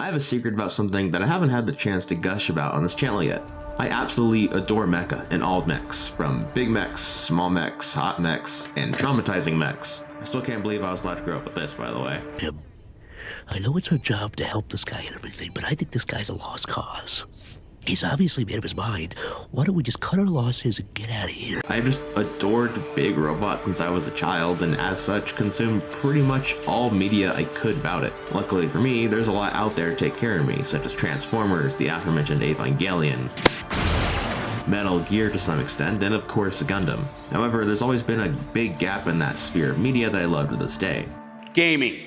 I have a secret about something that I haven't had the chance to gush about on this channel yet. I absolutely adore mecha and all mechs, from big mechs, small mechs, hot mechs, and traumatizing mechs. I still can't believe I was allowed to grow up with this, by the way. I know it's our job to help this guy and everything, but I think this guy's a lost cause. He's obviously made up his mind. Why don't we just cut our losses and get out of here? I've just adored big robots since I was a child, and as such consumed pretty much all media I could about it. Luckily for me, there's a lot out there to take care of me, such as Transformers, the aforementioned Evangelion, Metal Gear to some extent, and of course Gundam. However, there's always been a big gap in that sphere of media that I love to this day. Gaming.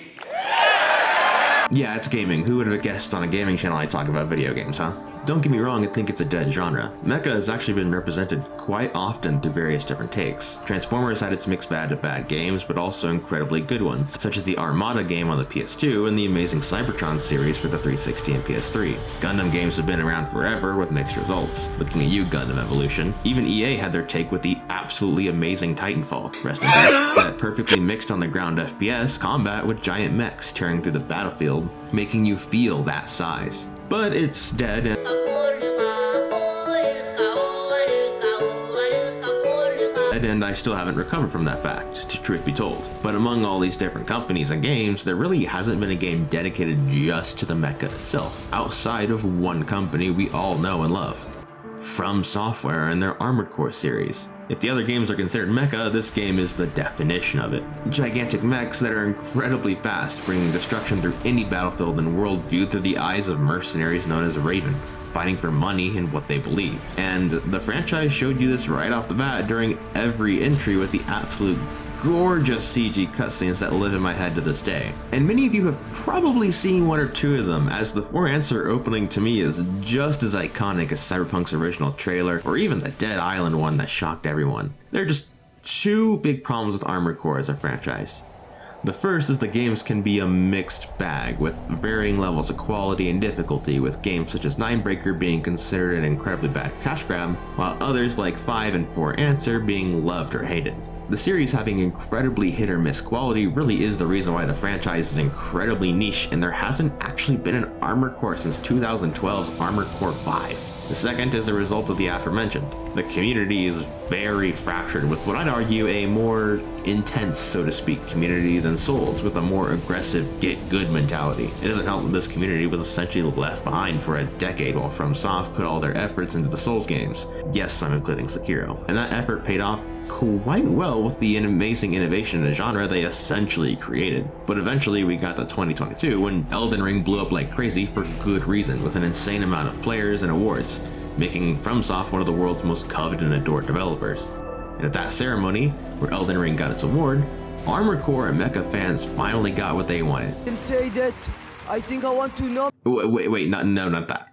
Yeah, it's gaming. Who would have guessed on a gaming channel I talk about video games, huh? Don't get me wrong, I think it's a dead genre. Mecha has actually been represented quite often through various different takes. Transformers had its mixed bag of bad games, but also incredibly good ones, such as the Armada game on the PS2 and the amazing Cybertron series for the 360 and PS3. Gundam games have been around forever with mixed results. Looking at you, Gundam Evolution. Even EA had their take with the absolutely amazing Titanfall. Rest in peace. That perfectly mixed on the ground FPS combat with giant mechs tearing through the battlefield, making you feel that size. But it's dead, and I still haven't recovered from that fact, to truth be told. But among all these different companies and games, there really hasn't been a game dedicated just to the mecha itself, outside of one company we all know and love. From Software and their Armored Core series. If the other games are considered mecha, this game is the definition of it. Gigantic mechs that are incredibly fast, bringing destruction through any battlefield and world viewed through the eyes of mercenaries known as Raven, fighting for money and what they believe. And the franchise showed you this right off the bat during every entry with the absolute gorgeous CG cutscenes that live in my head to this day. And many of you have probably seen one or two of them, as the 4-answer opening to me is just as iconic as Cyberpunk's original trailer, or even the Dead Island one that shocked everyone. There are just two big problems with Armored Core as a franchise. The first is the games can be a mixed bag, with varying levels of quality and difficulty, with games such as Ninebreaker being considered an incredibly bad cash grab, while others like 5 and 4-answer being loved or hated. The series having incredibly hit or miss quality really is the reason why the franchise is incredibly niche, and there hasn't actually been an Armored Core since 2012's Armored Core 5. The second is a result of the aforementioned. The community is very fractured, with what I'd argue a more intense, so to speak, community than Souls, with a more aggressive get good mentality. It doesn't help that this community was essentially left behind for a decade while FromSoft put all their efforts into the Souls games. Yes, I'm including Sekiro. And that effort paid off quite well with the amazing innovation in a genre they essentially created. But eventually we got to 2022 when Elden Ring blew up like crazy for good reason, with an insane amount of players and awards, making FromSoft one of the world's most coveted and adored developers. And at that ceremony, where Elden Ring got its award, Armored Core and mecha fans finally got what they wanted. And say that I think I want to know. Wait, not that.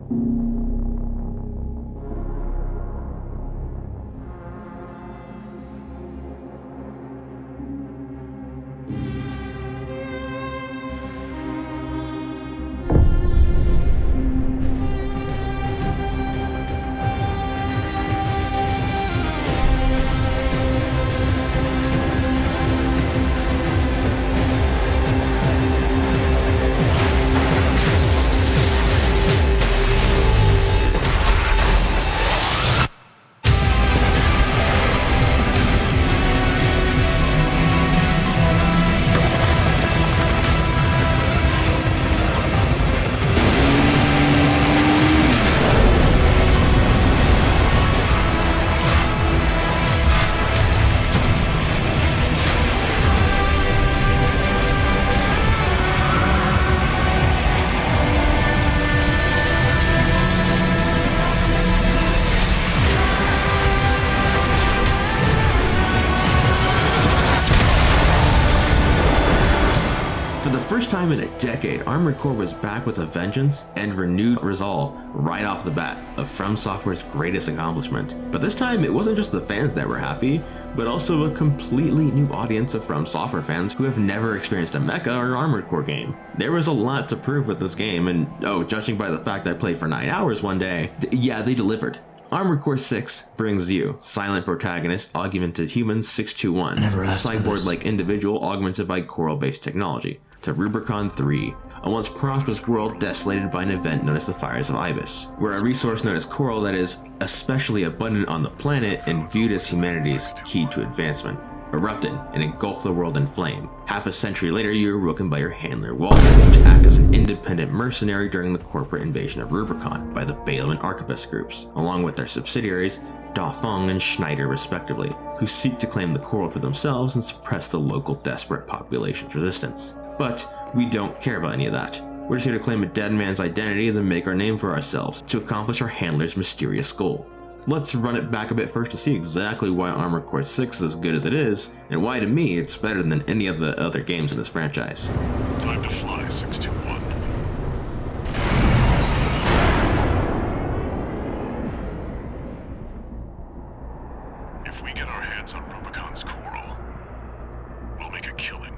For the first time in a decade, Armored Core was back with a vengeance and renewed resolve right off the bat of From Software's greatest accomplishment. But this time, it wasn't just the fans that were happy, but also a completely new audience of From Software fans who have never experienced a mecha or Armored Core game. There was a lot to prove with this game, and judging by the fact I played for 9 hours one day, yeah, they delivered. Armored Core 6 brings you silent protagonist, augmented human 621, cyborg-like individual augmented by coral-based technology. to Rubicon 3, a once prosperous world desolated by an event known as the Fires of Ibis, where a resource known as coral that is especially abundant on the planet and viewed as humanity's key to advancement, erupted and engulfed the world in flame. Half a century later, you were woken by your handler Walter to act as an independent mercenary during the corporate invasion of Rubicon by the Balaam and Arquebus groups, along with their subsidiaries Dafeng and Schneider respectively, who seek to claim the coral for themselves and suppress the local desperate population's resistance. But we don't care about any of that. We're just here to claim a dead man's identity and then make our name for ourselves to accomplish our handler's mysterious goal. Let's run it back a bit first to see exactly why Armored Core 6 is as good as it is, and why to me it's better than any of the other games in this franchise. Time to fly, 621. If we get our hands on Rubicon's coral, we'll make a killing.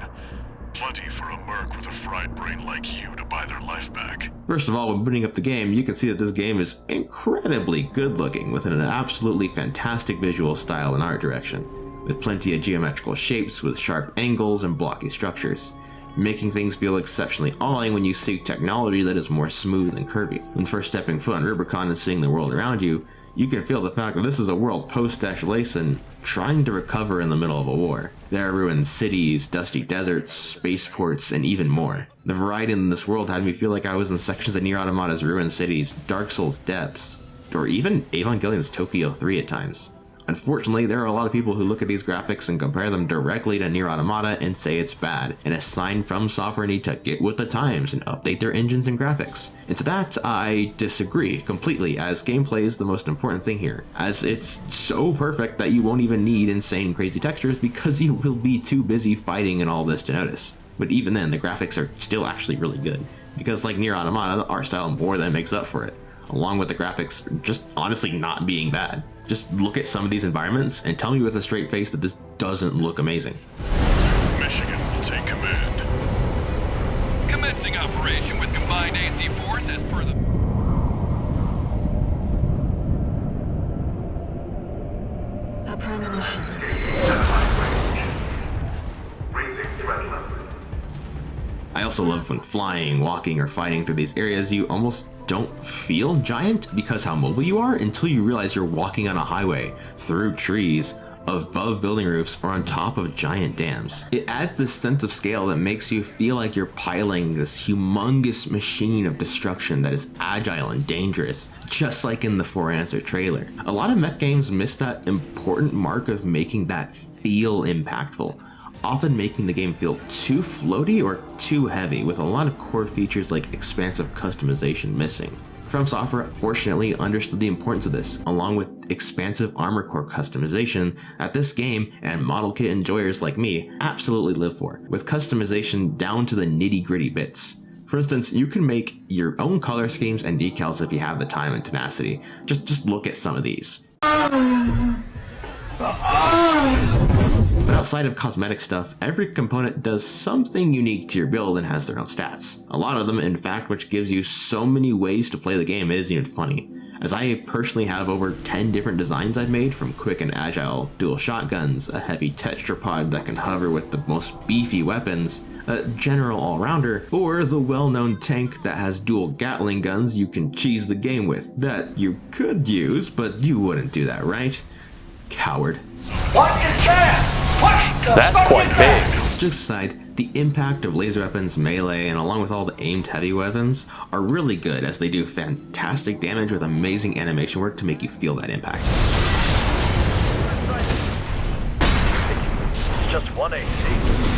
Plenty for a merc with a fried brain like you to buy their life back. First of all, when booting up the game, you can see that this game is incredibly good looking with an absolutely fantastic visual style and art direction, with plenty of geometrical shapes with sharp angles and blocky structures, making things feel exceptionally awing when you seek technology that is more smooth and curvy. When first stepping foot on Rubicon and seeing the world around you, you can feel the fact that this is a world post-Dash-Lacen trying to recover in the middle of a war. There are ruined cities, dusty deserts, spaceports, and even more. The variety in this world had me feel like I was in sections of Nier Automata's ruined cities, Dark Souls' depths, or even Evangelion's Tokyo 3 at times. Unfortunately, there are a lot of people who look at these graphics and compare them directly to Nier Automata and say it's bad, and assign From Software need to get with the times and update their engines and graphics. And to that, I disagree completely, as gameplay is the most important thing here, as it's so perfect that you won't even need insane crazy textures because you will be too busy fighting and all this to notice. But even then, the graphics are still actually really good, because like Nier Automata, the art style more than makes up for it, along with the graphics just honestly not being bad. Just look at some of these environments and tell me with a straight face that this doesn't look amazing. Michigan will take command. Commencing operation with combined AC force as per the... A premonition. Raising threat level. I also love when flying, walking, or fighting through these areas, you almost don't feel giant because how mobile you are until you realize you're walking on a highway, through trees, above building roofs, or on top of giant dams. It adds this sense of scale that makes you feel like you're piloting this humongous machine of destruction that is agile and dangerous, just like in the For Answer trailer. A lot of mech games miss that important mark of making that feel impactful, often making the game feel too floaty or too heavy, with a lot of core features like expansive customization missing. From Software fortunately understood the importance of this, along with expansive armor core customization that this game and model kit enjoyers like me absolutely live for, with customization down to the nitty-gritty bits. For instance, you can make your own color schemes and decals if you have the time and tenacity. Just look at some of these. But outside of cosmetic stuff, every component does something unique to your build and has their own stats. A lot of them, in fact, which gives you so many ways to play the game isn't even funny, as I personally have over 10 different designs I've made, from quick and agile dual shotguns, a heavy tetrapod that can hover with the most beefy weapons, a general all-rounder, or the well-known tank that has dual Gatling guns you can cheese the game with, that you could use, but you wouldn't do that, right? Coward. What is that? What? That's quite big. Jokes aside, the impact of laser weapons, melee, and along with all the aimed heavy weapons are really good, as they do fantastic damage with amazing animation work to make you feel that impact. It's just 180.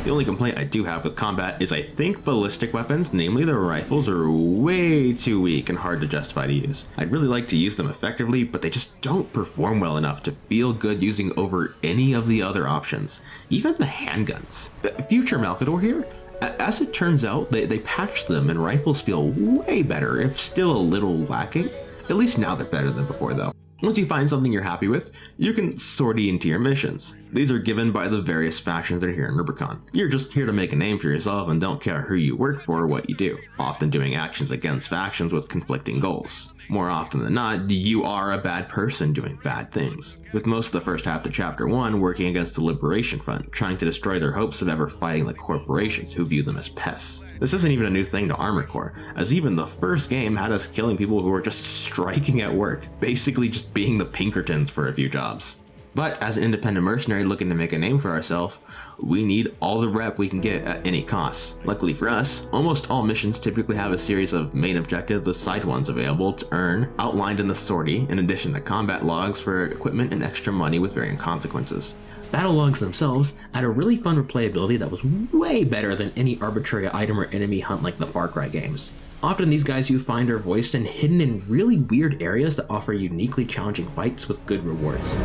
The only complaint I do have with combat is I think ballistic weapons, namely the rifles, are way too weak and hard to justify to use. I'd really like to use them effectively, but they just don't perform well enough to feel good using over any of the other options. Even the handguns. Future Malkador here? As it turns out, they patched them and rifles feel way better, if still a little lacking. At least now they're better than before though. Once you find something you're happy with, you can sortie into your missions. These are given by the various factions that are here in Rubicon. You're just here to make a name for yourself and don't care who you work for or what you do, often doing actions against factions with conflicting goals. More often than not, you are a bad person doing bad things, with most of the first half of Chapter 1 working against the Liberation Front, trying to destroy their hopes of ever fighting the corporations who view them as pests. This isn't even a new thing to Armored Core, as even the first game had us killing people who were just striking at work, basically just being the Pinkertons for a few jobs. But as an independent mercenary looking to make a name for ourselves, we need all the rep we can get at any cost. Luckily for us, almost all missions typically have a series of main objectives with side ones available to earn, outlined in the sortie, in addition to combat logs for equipment and extra money with varying consequences. Battle logs themselves had a really fun replayability that was way better than any arbitrary item or enemy hunt like the Far Cry games. Often these guys you find are voiced and hidden in really weird areas that offer uniquely challenging fights with good rewards.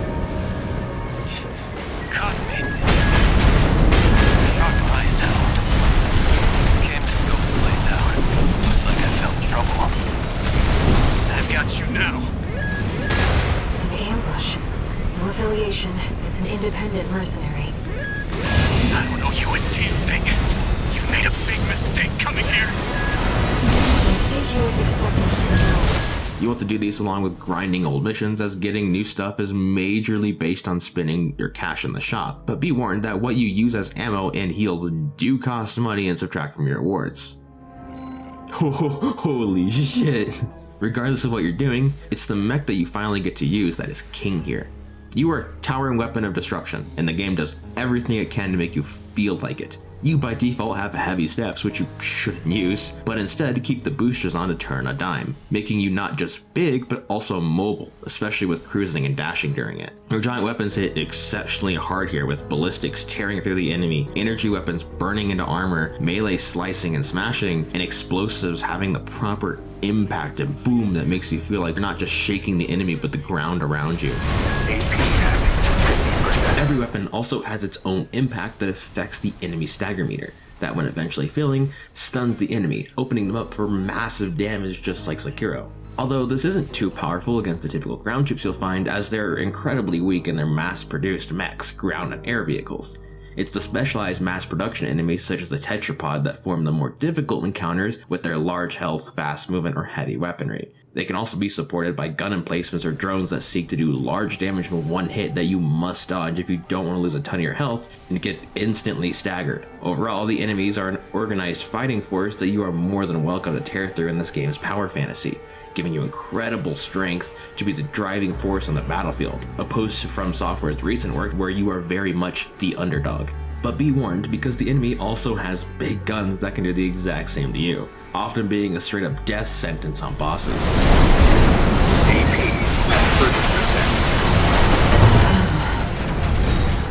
Sharp eyes out. Came to scope the place out. Looks like I found trouble. I've got you now. An ambush. No affiliation. It's an independent mercenary. I don't know you a damn thing. You've made a big mistake coming here. I think he was expecting something else. You want to do these along with grinding old missions, as getting new stuff is majorly based on spending your cash in the shop, but be warned that what you use as ammo and heals do cost money and subtract from your rewards. Holy shit. Regardless of what you're doing, it's the mech that you finally get to use that is king here. You are a towering weapon of destruction, and the game does everything it can to make you feel like it. You by default have heavy steps, which you shouldn't use, but instead keep the boosters on to turn a dime, making you not just big, but also mobile, especially with cruising and dashing during it. Your giant weapons hit exceptionally hard here, with ballistics tearing through the enemy, energy weapons burning into armor, melee slicing and smashing, and explosives having the proper impact and boom that makes you feel like you're not just shaking the enemy but the ground around you. Every weapon also has its own impact that affects the enemy stagger meter, that when eventually filling, stuns the enemy, opening them up for massive damage just like Sekiro. Although this isn't too powerful against the typical ground troops you'll find, as they're incredibly weak in their mass-produced mechs, ground and air vehicles. It's the specialized mass production enemies such as the tetrapod that form the more difficult encounters with their large health, fast movement, or heavy weaponry. They can also be supported by gun emplacements or drones that seek to do large damage with one hit that you must dodge if you don't want to lose a ton of your health and get instantly staggered. Overall, the enemies are an organized fighting force that you are more than welcome to tear through in this game's power fantasy, giving you incredible strength to be the driving force on the battlefield, opposed to From Software's recent work where you are very much the underdog. But be warned, because the enemy also has big guns that can do the exact same to you, often being a straight up death sentence on bosses.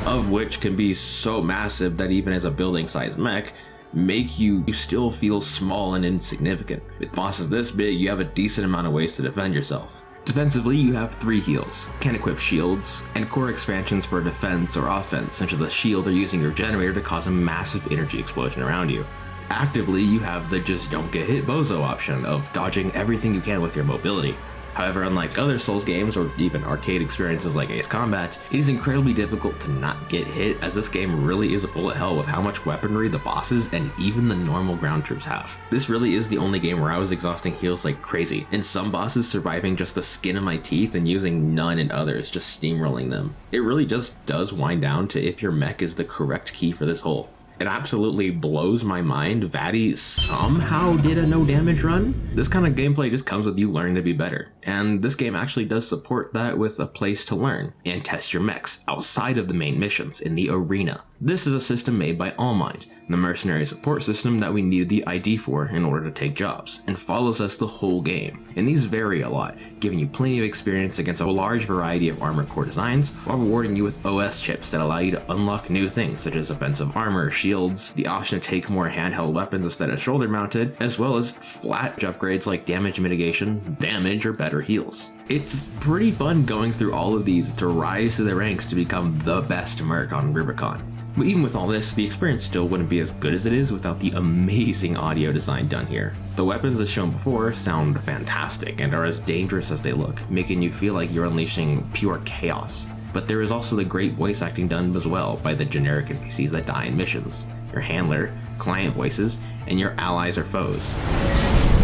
Of which can be so massive that even as a building sized mech, make you still feel small and insignificant. With bosses this big, you have a decent amount of ways to defend yourself. Defensively, you have 3 heals, can equip shields, and core expansions for defense or offense, such as a shield or using your generator to cause a massive energy explosion around you. Actively, you have the just don't get hit bozo option of dodging everything you can with your mobility. However, unlike other Souls games or even arcade experiences like Ace Combat, it is incredibly difficult to not get hit, as this game really is a bullet hell with how much weaponry the bosses and even the normal ground troops have. This really is the only game where I was exhausting heals like crazy, and some bosses surviving just the skin of my teeth and using none in others, just steamrolling them. It really just does wind down to if your mech is the correct key for this hole. It absolutely blows my mind R.A.D somehow did a no damage run. This kind of gameplay just comes with you learning to be better, and this game actually does support that with a place to learn and test your mechs outside of the main missions in the arena. This is a system made by Allmind, the mercenary support system that we needed the ID for in order to take jobs, and follows us the whole game. And these vary a lot, giving you plenty of experience against a large variety of Armored Core designs, while rewarding you with OS chips that allow you to unlock new things such as offensive armor, shields, the option to take more handheld weapons instead of shoulder mounted, as well as flat upgrades like damage mitigation, damage, or better heals. It's pretty fun going through all of these to rise to the ranks to become the best merc on Rubicon. But even with all this, the experience still wouldn't be as good as it is without the amazing audio design done here. The weapons as shown before sound fantastic and are as dangerous as they look, making you feel like you're unleashing pure chaos. But there is also the great voice acting done as well by the generic NPCs that die in missions, your handler, client voices, and your allies or foes.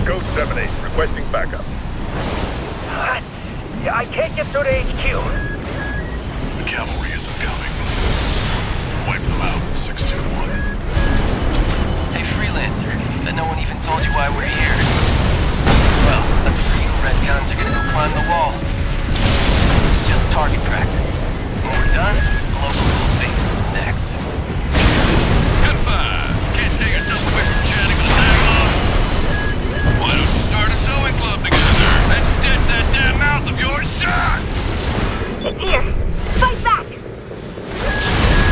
Ghost 7-8, requesting backup. I can't get through to HQ. The cavalry isn't coming. Wipe them out, 621. Hey, Freelancer, but no one even told you why we're here. Well, as for you, Red Guns are gonna go climb the wall. This is just target practice. When we're done, the locals' little base is next. Gunfire! Can't take yourself away from chatting with a tag-along. Why don't you start a sewing club together and stitch that damn mouth of yours shut? Here, fight back!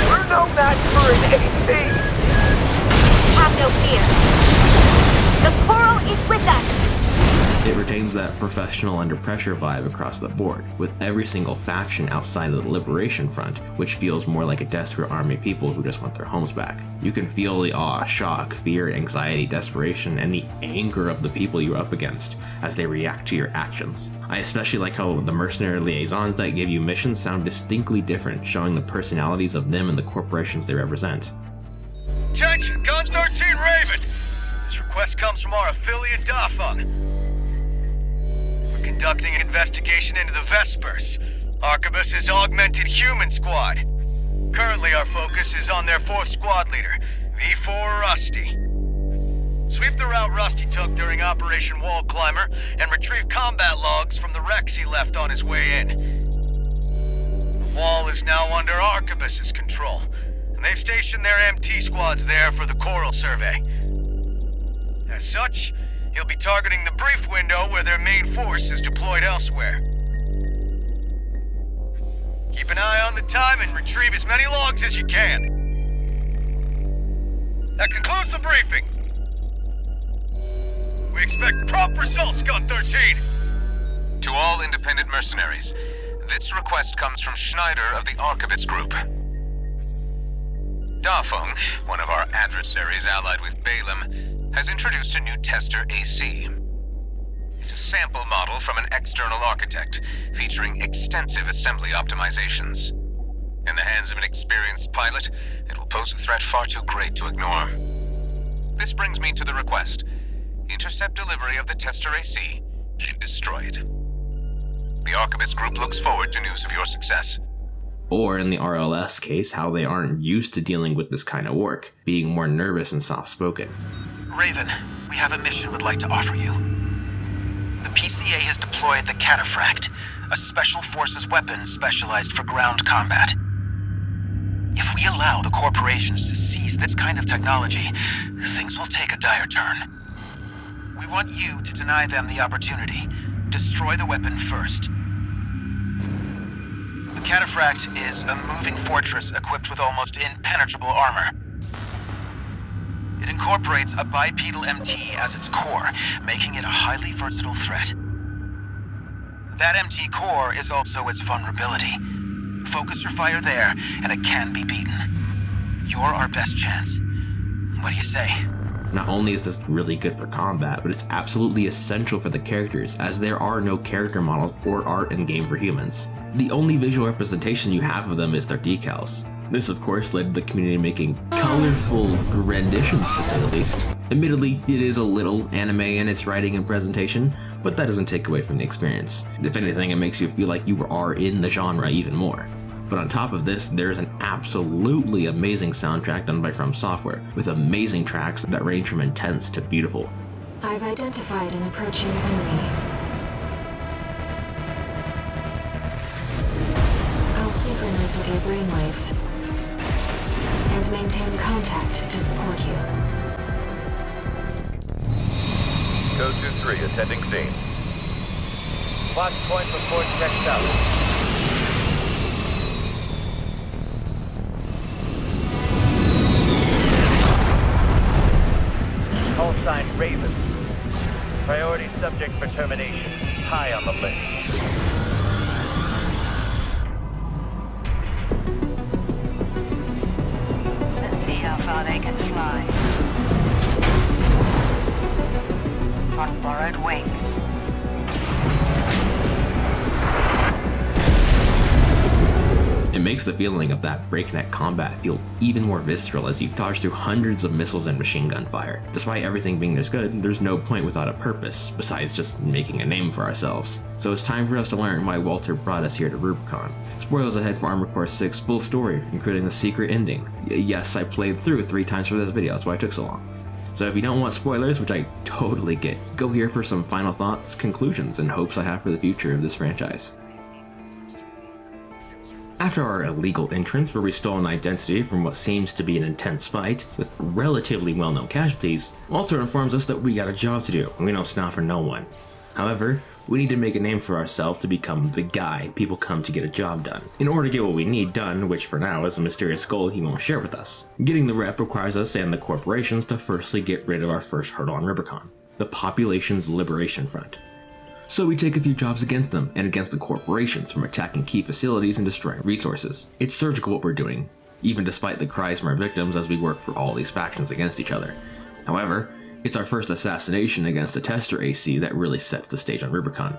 We're no match for an AC. Have no fear. The coral is with us. It retains that professional under pressure vibe across the board, with every single faction outside of the Liberation Front, which feels more like a desperate army of people who just want their homes back. You can feel the awe, shock, fear, anxiety, desperation, and the anger of the people you're up against as they react to your actions. I especially like how the mercenary liaisons that give you missions sound distinctly different, showing the personalities of them and the corporations they represent. Attention, Gun 13 Raven! This request comes from our affiliate Dafeng. Conducting an investigation into the Vespers, Arquebus's augmented human squad. Currently our focus is on their 4th squad leader, V4 Rusty. Sweep the route Rusty took during Operation Wall Climber and retrieve combat logs from the wrecks he left on his way in. The wall is now under Arquebus's control, and they've stationed their MT squads there for the Coral survey. As such, he'll be targeting the brief window where their main force is deployed elsewhere. Keep an eye on the time and retrieve as many logs as you can. That concludes the briefing. We expect prompt results, Gun 13. To all independent mercenaries, this request comes from Schneider of the Arquebus Group. Dafeng, one of our adversaries allied with Balaam, has introduced a new tester AC. It's a sample model from an external architect, featuring extensive assembly optimizations. In the hands of an experienced pilot, it will pose a threat far too great to ignore. This brings me to the request. Intercept delivery of the tester AC and destroy it. The Arquebus Group looks forward to news of your success. Or in the RLS case, how they aren't used to dealing with this kind of work, being more nervous and soft-spoken. Raven, we have a mission we'd like to offer you. The PCA has deployed the Cataphract, a special forces weapon specialized for ground combat. If we allow the corporations to seize this kind of technology, things will take a dire turn. We want you to deny them the opportunity. Destroy the weapon first. The Cataphract is a moving fortress equipped with almost impenetrable armor. It incorporates a bipedal MT as its core, making it a highly versatile threat. That MT core is also its vulnerability. Focus your fire there, and it can be beaten. You're our best chance. What do you say? Not only is this really good for combat, but it's absolutely essential for the characters, as there are no character models or art in game for humans. The only visual representation you have of them is their decals. This, of course, led to the community making colorful renditions, to say the least. Admittedly, it is a little anime in its writing and presentation, but that doesn't take away from the experience. If anything, it makes you feel like you are in the genre even more. But on top of this, there's an absolutely amazing soundtrack done by From Software, with amazing tracks that range from intense to beautiful. I've identified an approaching enemy. I'll synchronize with your brainwaves and maintain contact to support you. Code 2-3, attending scene. Watch point report checked out. Call sign Raven. Priority subject for termination. High on the list. Let's see how far they can fly. On borrowed wings. It makes makes the feeling of that breakneck combat feel even more visceral as you dodge through hundreds of missiles and machine gun fire. Despite everything being this good, there's no point without a purpose, besides just making a name for ourselves. So it's time for us to learn why Walter brought us here to Rubicon. Spoilers ahead for Armored Core 6 full story, including the secret ending. Yes, I played through 3 times for this video, that's why it took so long. So if you don't want spoilers, which I totally get, go here for some final thoughts, conclusions, and hopes I have for the future of this franchise. After our illegal entrance, where we stole an identity from what seems to be an intense fight, with relatively well-known casualties, Walter informs us that we got a job to do, and we don't stop for no one. However, we need to make a name for ourselves to become the guy people come to get a job done. In order to get what we need done, which for now is a mysterious goal he won't share with us. Getting the rep requires us and the corporations to firstly get rid of our first hurdle on Rubicon, the Population's Liberation Front. So we take a few jobs against them, and against the corporations from attacking key facilities and destroying resources. It's surgical what we're doing, even despite the cries from our victims as we work for all these factions against each other. However, it's our first assassination against the Tester AC that really sets the stage on Rubicon.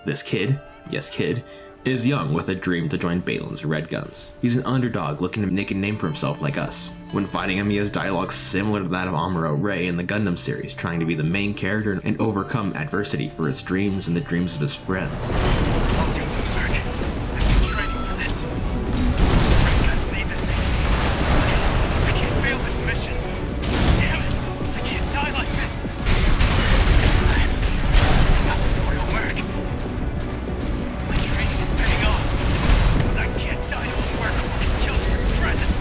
This kid, yes kid, is young with a dream to join Balam's Red Guns. He's an underdog looking to make a name for himself like us. When fighting him, he has dialogue similar to that of R.A.D in the Gundam series, trying to be the main character and overcome adversity for his dreams and the dreams of his friends. I'll do it, Merc. I've been training for this. Red Guns need this AC. I can't fail this mission. Damn it! I can't die like this. I'm not this real Merc. My training is paying off. I can't die to a Merc who can kill for credits.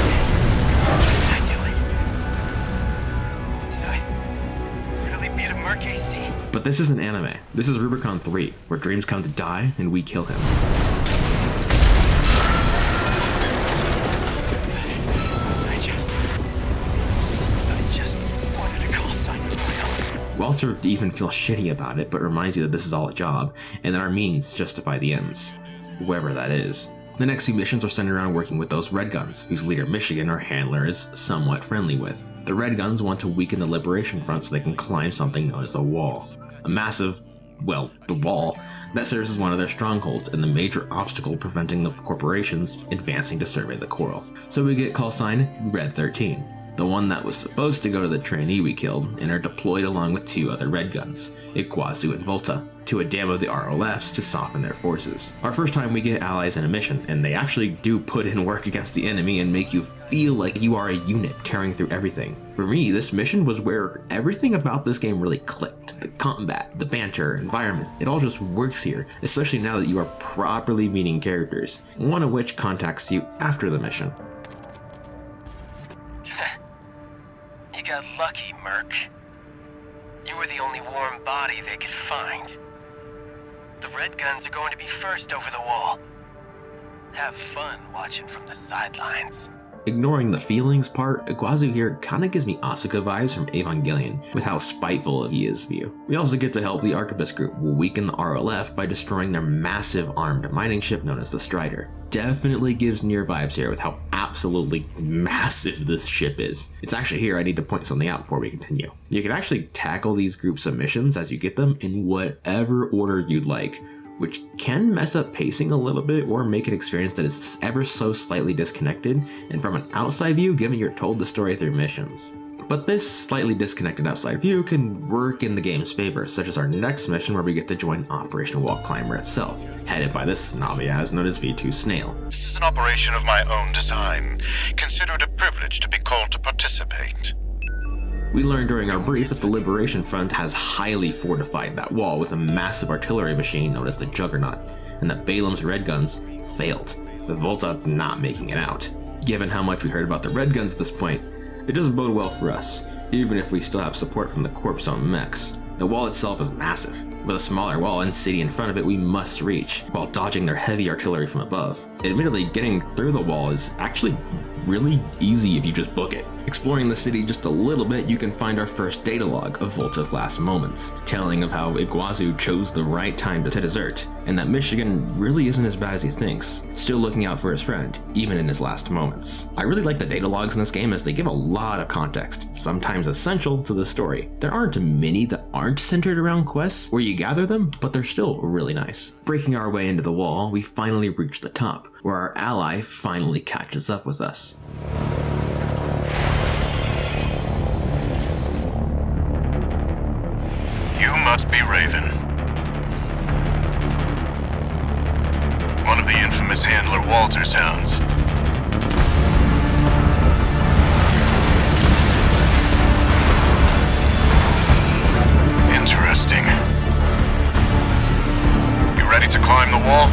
Did I do it? Did I really beat a Merc AC? But this isn't anime. This is Rubicon 3, where dreams come to die and we kill him. I just wanted to call sign for my own. Walter even feels shitty about it, but reminds you that this is all a job, and that our means justify the ends, wherever that is. The next few missions are centered around working with those Red Guns, whose leader Michigan, our handler, is somewhat friendly with. The Red Guns want to weaken the Liberation Front so they can climb something known as the Wall. A massive, well, the wall, that serves as one of their strongholds and the major obstacle preventing the corporations advancing to survey the coral. So we get call sign Red 13, the one that was supposed to go to the trainee we killed and are deployed along with 2 other Red Guns, Iguazu and Volta, to a dam of the ROFs to soften their forces. Our first time we get allies in a mission, and they actually do put in work against the enemy and make you feel like you are a unit tearing through everything. For me, this mission was where everything about this game really clicked. The combat, the banter, environment, it all just works here, especially now that you are properly meeting characters, one of which contacts you after the mission. You got lucky, Merc. You were the only warm body they could find. The Red Guns are going to be first over the wall. Have fun watching from the sidelines. Ignoring the feelings part, Iguazu here kinda gives me Asuka vibes from Evangelion, with how spiteful he is of you. We also get to help the Arquebus group weaken the RLF by destroying their massive armed mining ship known as the Strider. Definitely gives Nier vibes here with how absolutely massive this ship is. It's actually here I need to point something out before we continue. You can actually tackle these group submissions as you get them in whatever order you'd like, which can mess up pacing a little bit or make an experience that is ever so slightly disconnected, and from an outside view, given you're told the story through missions. But this slightly disconnected outside view can work in the game's favor, such as our next mission where we get to join Operation Wall Climber itself, headed by this snobby-ass known as V2 Snail. This is an operation of my own design. Consider it a privilege to be called to participate. We learned during our brief that the Liberation Front has highly fortified that wall with a massive artillery machine known as the Juggernaut, and that Balam's Red Guns failed, with Volta not making it out. Given how much we heard about the Red Guns at this point, it doesn't bode well for us, even if we still have support from the Corp's own mechs. The wall itself is massive, with a smaller wall and city in front of it we must reach, while dodging their heavy artillery from above. Admittedly, getting through the wall is actually really easy if you just book it. Exploring the city just a little bit, you can find our first data log of Volta's last moments, telling of how Iguazu chose the right time to desert, and that Michigan really isn't as bad as he thinks, still looking out for his friend, even in his last moments. I really like the data logs in this game as they give a lot of context, sometimes essential to the story. There aren't many that aren't centered around quests, where you gather them, but they're still really nice. Breaking our way into the wall, we finally reach the top, where our ally finally catches up with us. You must be Raven. One of the infamous handler Walter's hounds. Interesting. You ready to climb the wall?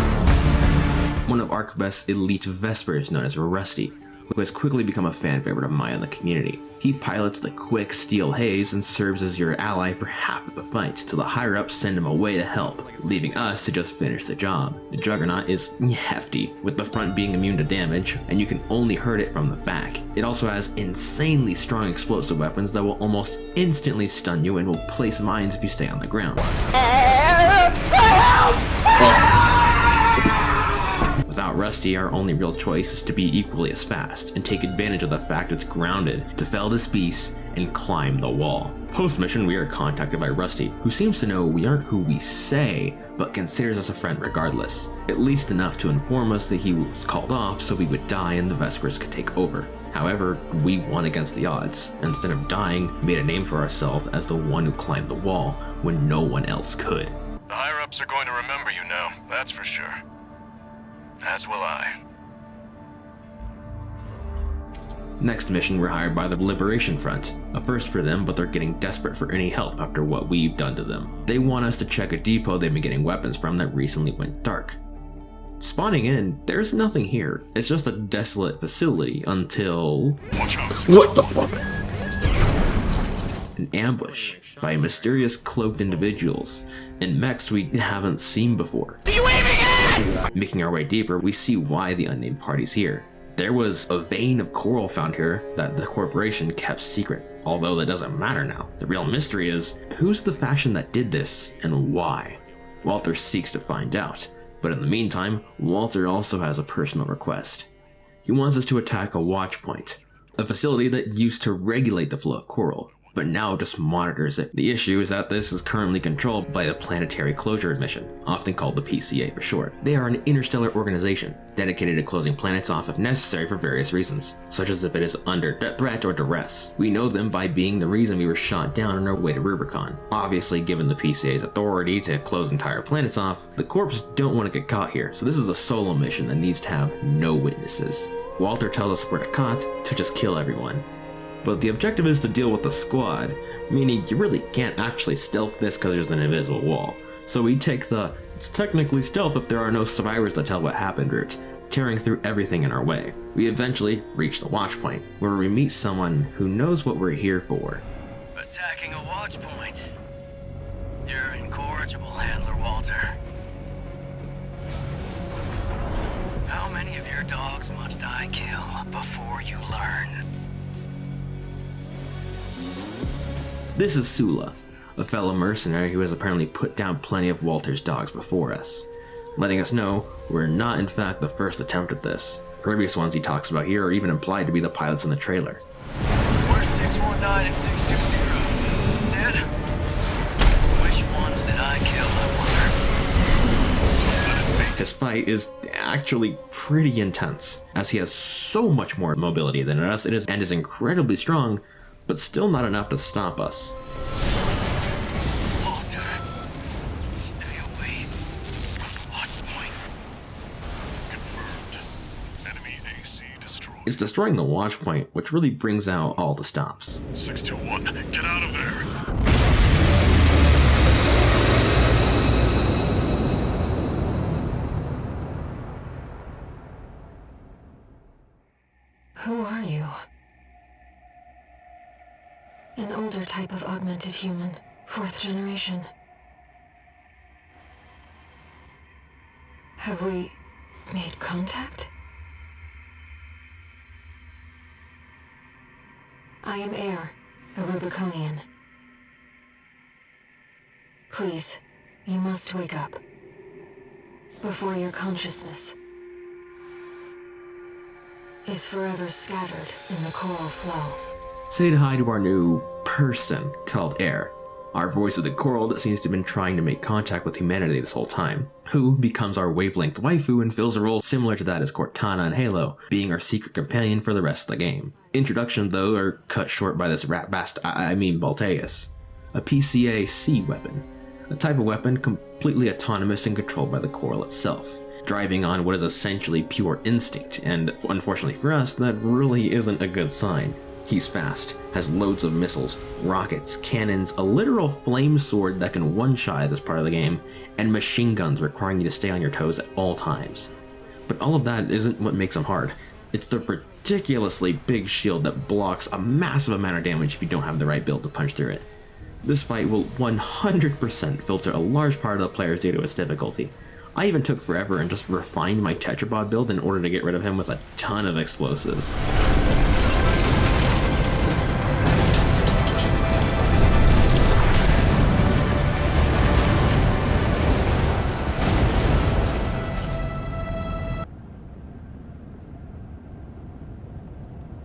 One of Arquebus's elite Vespers known as R.A.D, who has quickly become a fan favorite of mine in the community. He pilots the quick steel haze and serves as your ally for half of the fight, so the higher-ups send him away to help, leaving us to just finish the job. The Juggernaut is hefty, with the front being immune to damage, and you can only hurt it from the back. It also has insanely strong explosive weapons that will almost instantly stun you and will place mines if you stay on the ground. Without Rusty, our only real choice is to be equally as fast and take advantage of the fact it's grounded to fell this beast and climb the wall. Post-mission, we are contacted by Rusty, who seems to know we aren't who we say, but considers us a friend regardless. At least enough to inform us that he was called off so we would die and the Vespers could take over. However, we won against the odds, and instead of dying, made a name for ourselves as the one who climbed the wall when no one else could. The higher-ups are going to remember you now, that's for sure. As will I. Next mission, we're hired by the Liberation Front. A first for them, but they're getting desperate for any help after what we've done to them. They want us to check a depot they've been getting weapons from that recently went dark. Spawning in, there's nothing here. It's just a desolate facility until... Watch out, what the fuck? An ambush by mysterious cloaked individuals and mechs we haven't seen before. Are you aiming at? Making our way deeper, we see why the unnamed party's here. There was a vein of coral found here that the corporation kept secret, although that doesn't matter now. The real mystery is, who's the faction that did this and why? Walter seeks to find out, but in the meantime, Walter also has a personal request. He wants us to attack a watch point, a facility that used to regulate the flow of coral, but now just monitors it. The issue is that this is currently controlled by the Planetary Closure Mission, often called the PCA for short. They are an interstellar organization, dedicated to closing planets off if necessary for various reasons, such as if it is under threat or duress. We know them by being the reason we were shot down on our way to Rubicon. Obviously, given the PCA's authority to close entire planets off, the Corps don't want to get caught here, so this is a solo mission that needs to have no witnesses. Walter tells us we're to just kill everyone. But the objective is to deal with the squad, meaning you really can't actually stealth this because there's an invisible wall. So we take the, it's technically stealth if there are no survivors that tell what happened route, tearing through everything in our way. We eventually reach the watch point, where we meet someone who knows what we're here for. Attacking a watch point. You're incorrigible, Handler Walter. How many of your dogs must I kill before you learn? This is Sula, a fellow mercenary who has apparently put down plenty of Walter's dogs before us, letting us know we're not in fact the first attempt at this. Previous ones he talks about here are even implied to be the pilots in the trailer. We're 619 and 620. Dead? Which ones did I kill, I wonder? His fight is actually pretty intense, as he has so much more mobility than us and is incredibly strong, but still not enough to stop us. Walter, stay away from the watch point. Confirmed. Enemy AC destroyed. It's destroying the watch point, which really brings out all the stops. 621, get out of there. Who are you? An older type of augmented human, 4th generation. Have we made contact? I am Air, a Rubiconian. Please, you must wake up. Before your consciousness is forever scattered in the coral flow. Say hi to our new person called Air. our voice of the coral that seems to have been trying to make contact with humanity this whole time, who becomes our wavelength waifu and fills a role similar to that as Cortana in Halo, being our secret companion for the rest of the game. Introduction, though, are cut short by this Balteus, a PCA-C weapon, a type of weapon completely autonomous and controlled by the coral itself, driving on what is essentially pure instinct, and unfortunately for us, that really isn't a good sign. He's fast, has loads of missiles, rockets, cannons, a literal flame sword that can one-shot at this part of the game, and machine guns requiring you to stay on your toes at all times. But all of that isn't what makes him hard. It's the ridiculously big shield that blocks a massive amount of damage if you don't have the right build to punch through it. This fight will 100% filter a large part of the players due to its difficulty. I even took forever and just refined my Tetrabot build in order to get rid of him with a ton of explosives.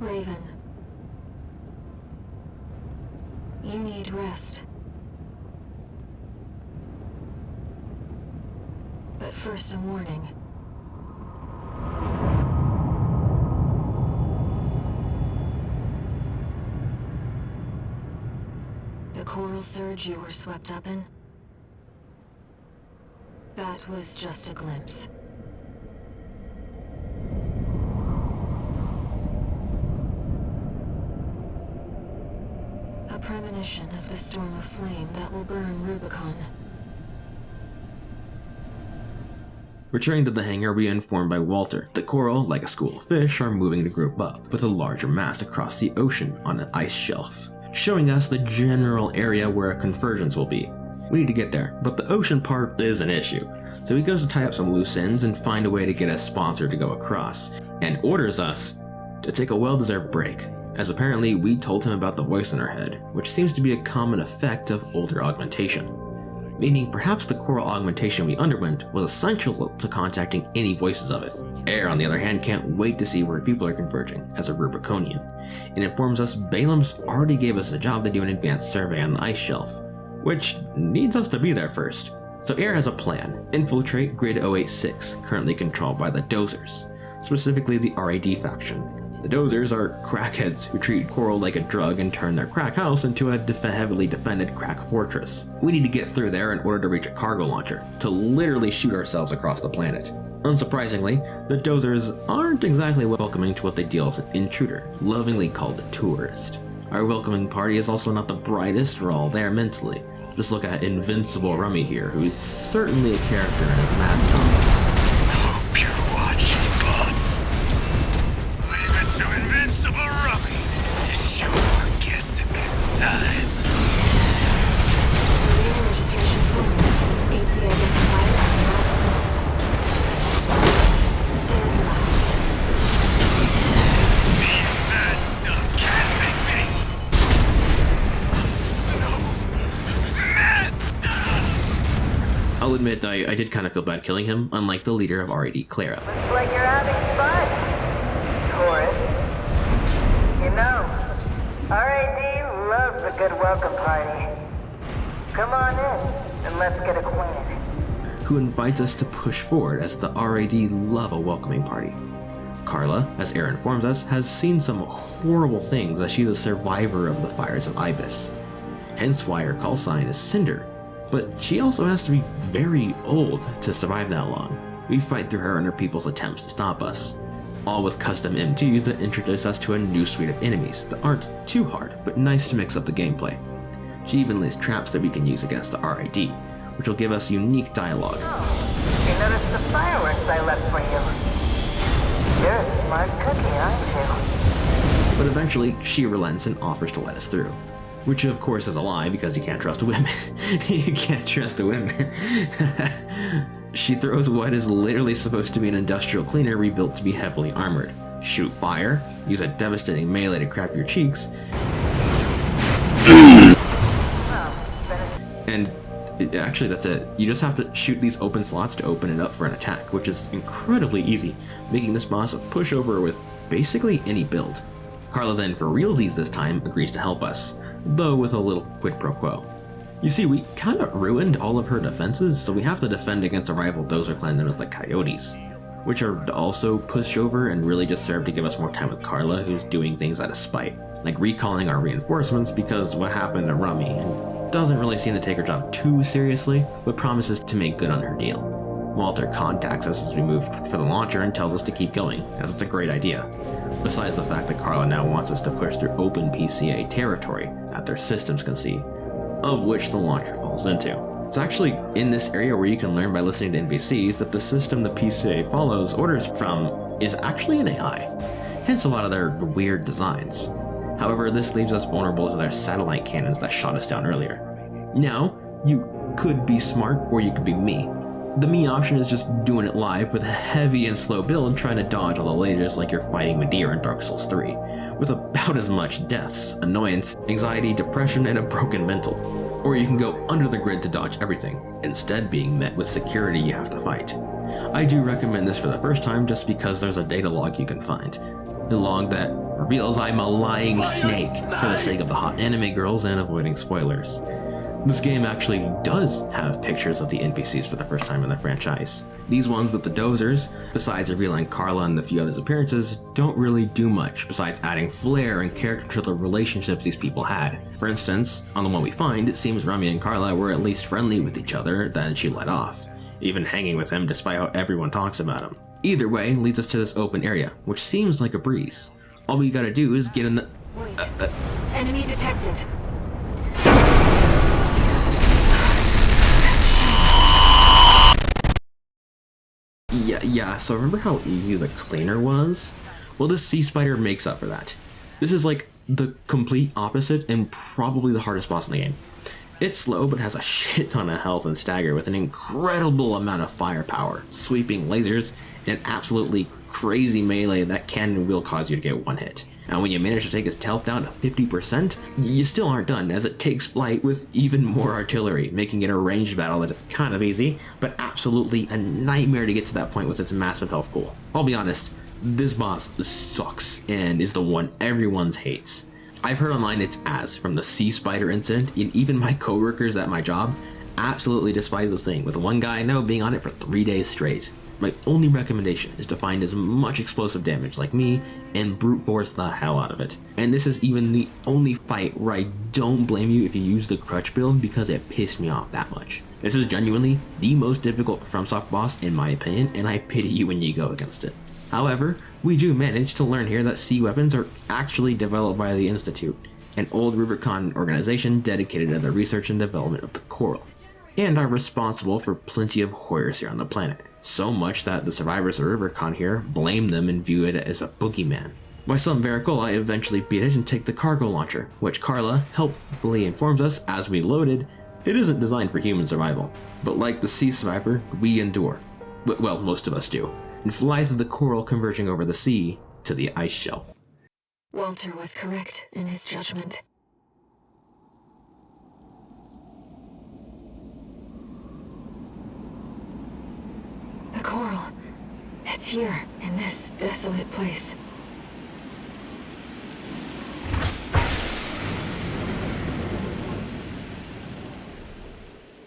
Raven, you need rest. But first, a warning. The coral surge you were swept up in? That was just a glimpse. A premonition of the storm of flame that will burn Rubicon. Returning to the hangar, we are informed by Walter. The coral, like a school of fish, are moving to group up, with a larger mass across the ocean on an ice shelf, showing us the general area where a Convergence will be. We need to get there, but the ocean part is an issue, so he goes to tie up some loose ends and find a way to get a sponsor to go across, and orders us to take a well-deserved break, as apparently we told him about the voice in our head, which seems to be a common effect of older augmentation. Meaning perhaps the coral augmentation we underwent was essential to contacting any voices of it. Air, on the other hand, can't wait to see where people are converging as a Rubiconian. It informs us Balam's already gave us a job to do an advanced survey on the ice shelf, which needs us to be there first. So Air has a plan: infiltrate Grid 086, currently controlled by the Dozers, specifically the R.A.D faction. The Dozers are crackheads who treat coral like a drug and turn their crack house into a heavily defended crack fortress. We need to get through there in order to reach a cargo launcher, to literally shoot ourselves across the planet. Unsurprisingly, the Dozers aren't exactly welcoming to what they deal as an intruder, lovingly called a tourist. Our welcoming party is also not the brightest, we're all there mentally. Just look at Invincible Rummy here, who's certainly a character in his mad style. Hope you're watching, boss. Leave it to Invincible Rummy to show our guest a good time. Radar registration form. AC identified as not stop. Dead last. Me and Mad Stuff can't make mates. No. Mad Stuff! I'll admit I did kind of feel bad killing him, unlike the leader of R.A.D, Clara. Looks like you're having fun, tourist. You know, R.A.D loves a good welcome party. Come on in, and let's get acquainted. Who invites us to push forward as the R.A.D love a welcoming party. Carla, as Aaron informs us, has seen some horrible things as she's a survivor of the fires of Ibis. Hence why her call sign is Cinder. But she also has to be very old to survive that long. We fight through her and her people's attempts to stop us. All with custom MTs that introduce us to a new suite of enemies that aren't too hard, but nice to mix up the gameplay. She even lays traps that we can use against the R.A.D, which will give us unique dialogue. Oh, you noticed the fireworks I left for you. You're a smart cookie, aren't you? But eventually, she relents and offers to let us through. Which of course is a lie, because you can't trust women. You can't trust a woman. She throws what is literally supposed to be an industrial cleaner rebuilt to be heavily armored. Shoot fire, use a devastating melee to crap your cheeks, and actually that's it. You just have to shoot these open slots to open it up for an attack, which is incredibly easy, making this boss a pushover with basically any build. Carla then, for realsies this time, agrees to help us, though with a little quid pro quo. You see, we kinda ruined all of her defenses, so we have to defend against a rival dozer clan known as the Coyotes, which are also pushover and really just serve to give us more time with Carla, who's doing things out of spite, like recalling our reinforcements because what happened to Rummy, and doesn't really seem to take her job too seriously, but promises to make good on her deal. Walter contacts us as we move for the launcher and tells us to keep going, as it's a great idea. Besides the fact that Carla now wants us to push through open PCA territory that their systems can see, of which the launcher falls into. It's actually in this area where you can learn by listening to NPCs that the system the PCA follows orders from is actually an AI, hence a lot of their weird designs. However, this leaves us vulnerable to their satellite cannons that shot us down earlier. Now, you could be smart or you could be me. The me option is just doing it live with a heavy and slow build trying to dodge all the lasers like you're fighting Medea in Dark Souls 3, with about as much deaths, annoyance, anxiety, depression, and a broken mental. Or you can go under the grid to dodge everything, instead being met with security you have to fight. I do recommend this for the first time just because there's a data log you can find. A log that reveals I'm a lying snake for the sake of the hot anime girls and avoiding spoilers. This game actually does have pictures of the NPCs for the first time in the franchise. These ones with the dozers, besides revealing Carla and a few others' appearances, don't really do much besides adding flair and character to the relationships these people had. For instance, on the one we find, it seems Rummy and Carla were at least friendly with each other, then she let off, even hanging with him despite how everyone talks about him. Either way leads us to this open area, which seems like a breeze. All we gotta do is get in the... Wait. Enemy detected. Yeah, so remember how easy the cleaner was? Well, this sea spider makes up for that. This is like the complete opposite and probably the hardest boss in the game. It's slow but has a shit ton of health and stagger with an incredible amount of firepower, sweeping lasers, and an absolutely crazy melee that can and will cause you to get one hit. And when you manage to take his health down to 50%, you still aren't done, as it takes flight with even more artillery, making it a ranged battle that is kind of easy, but absolutely a nightmare to get to that point with its massive health pool. I'll be honest, this boss sucks and is the one everyone's hates. I've heard online it's Az from the sea spider incident, and even my coworkers at my job absolutely despise this thing, with one guy I know being on it for 3 days straight. My only recommendation is to find as much explosive damage like me and brute force the hell out of it. And this is even the only fight where I don't blame you if you use the crutch build because it pissed me off that much. This is genuinely the most difficult FromSoft boss in my opinion, and I pity you when you go against it. However, we do manage to learn here that sea weapons are actually developed by the Institute, an old Rubicon organization dedicated to the research and development of the coral, and are responsible for plenty of horrors here on the planet. So much that the survivors of Rubicon here blame them and view it as a boogeyman. By some miracle, I eventually beat it and take the cargo launcher, which Carla helpfully informs us as we loaded, it isn't designed for human survival. But like the sea survivor, we endure. Well, most of us do. And fly through the coral converging over the sea to the ice shelf. Walter was correct in his judgment. The coral. It's here, in this desolate place.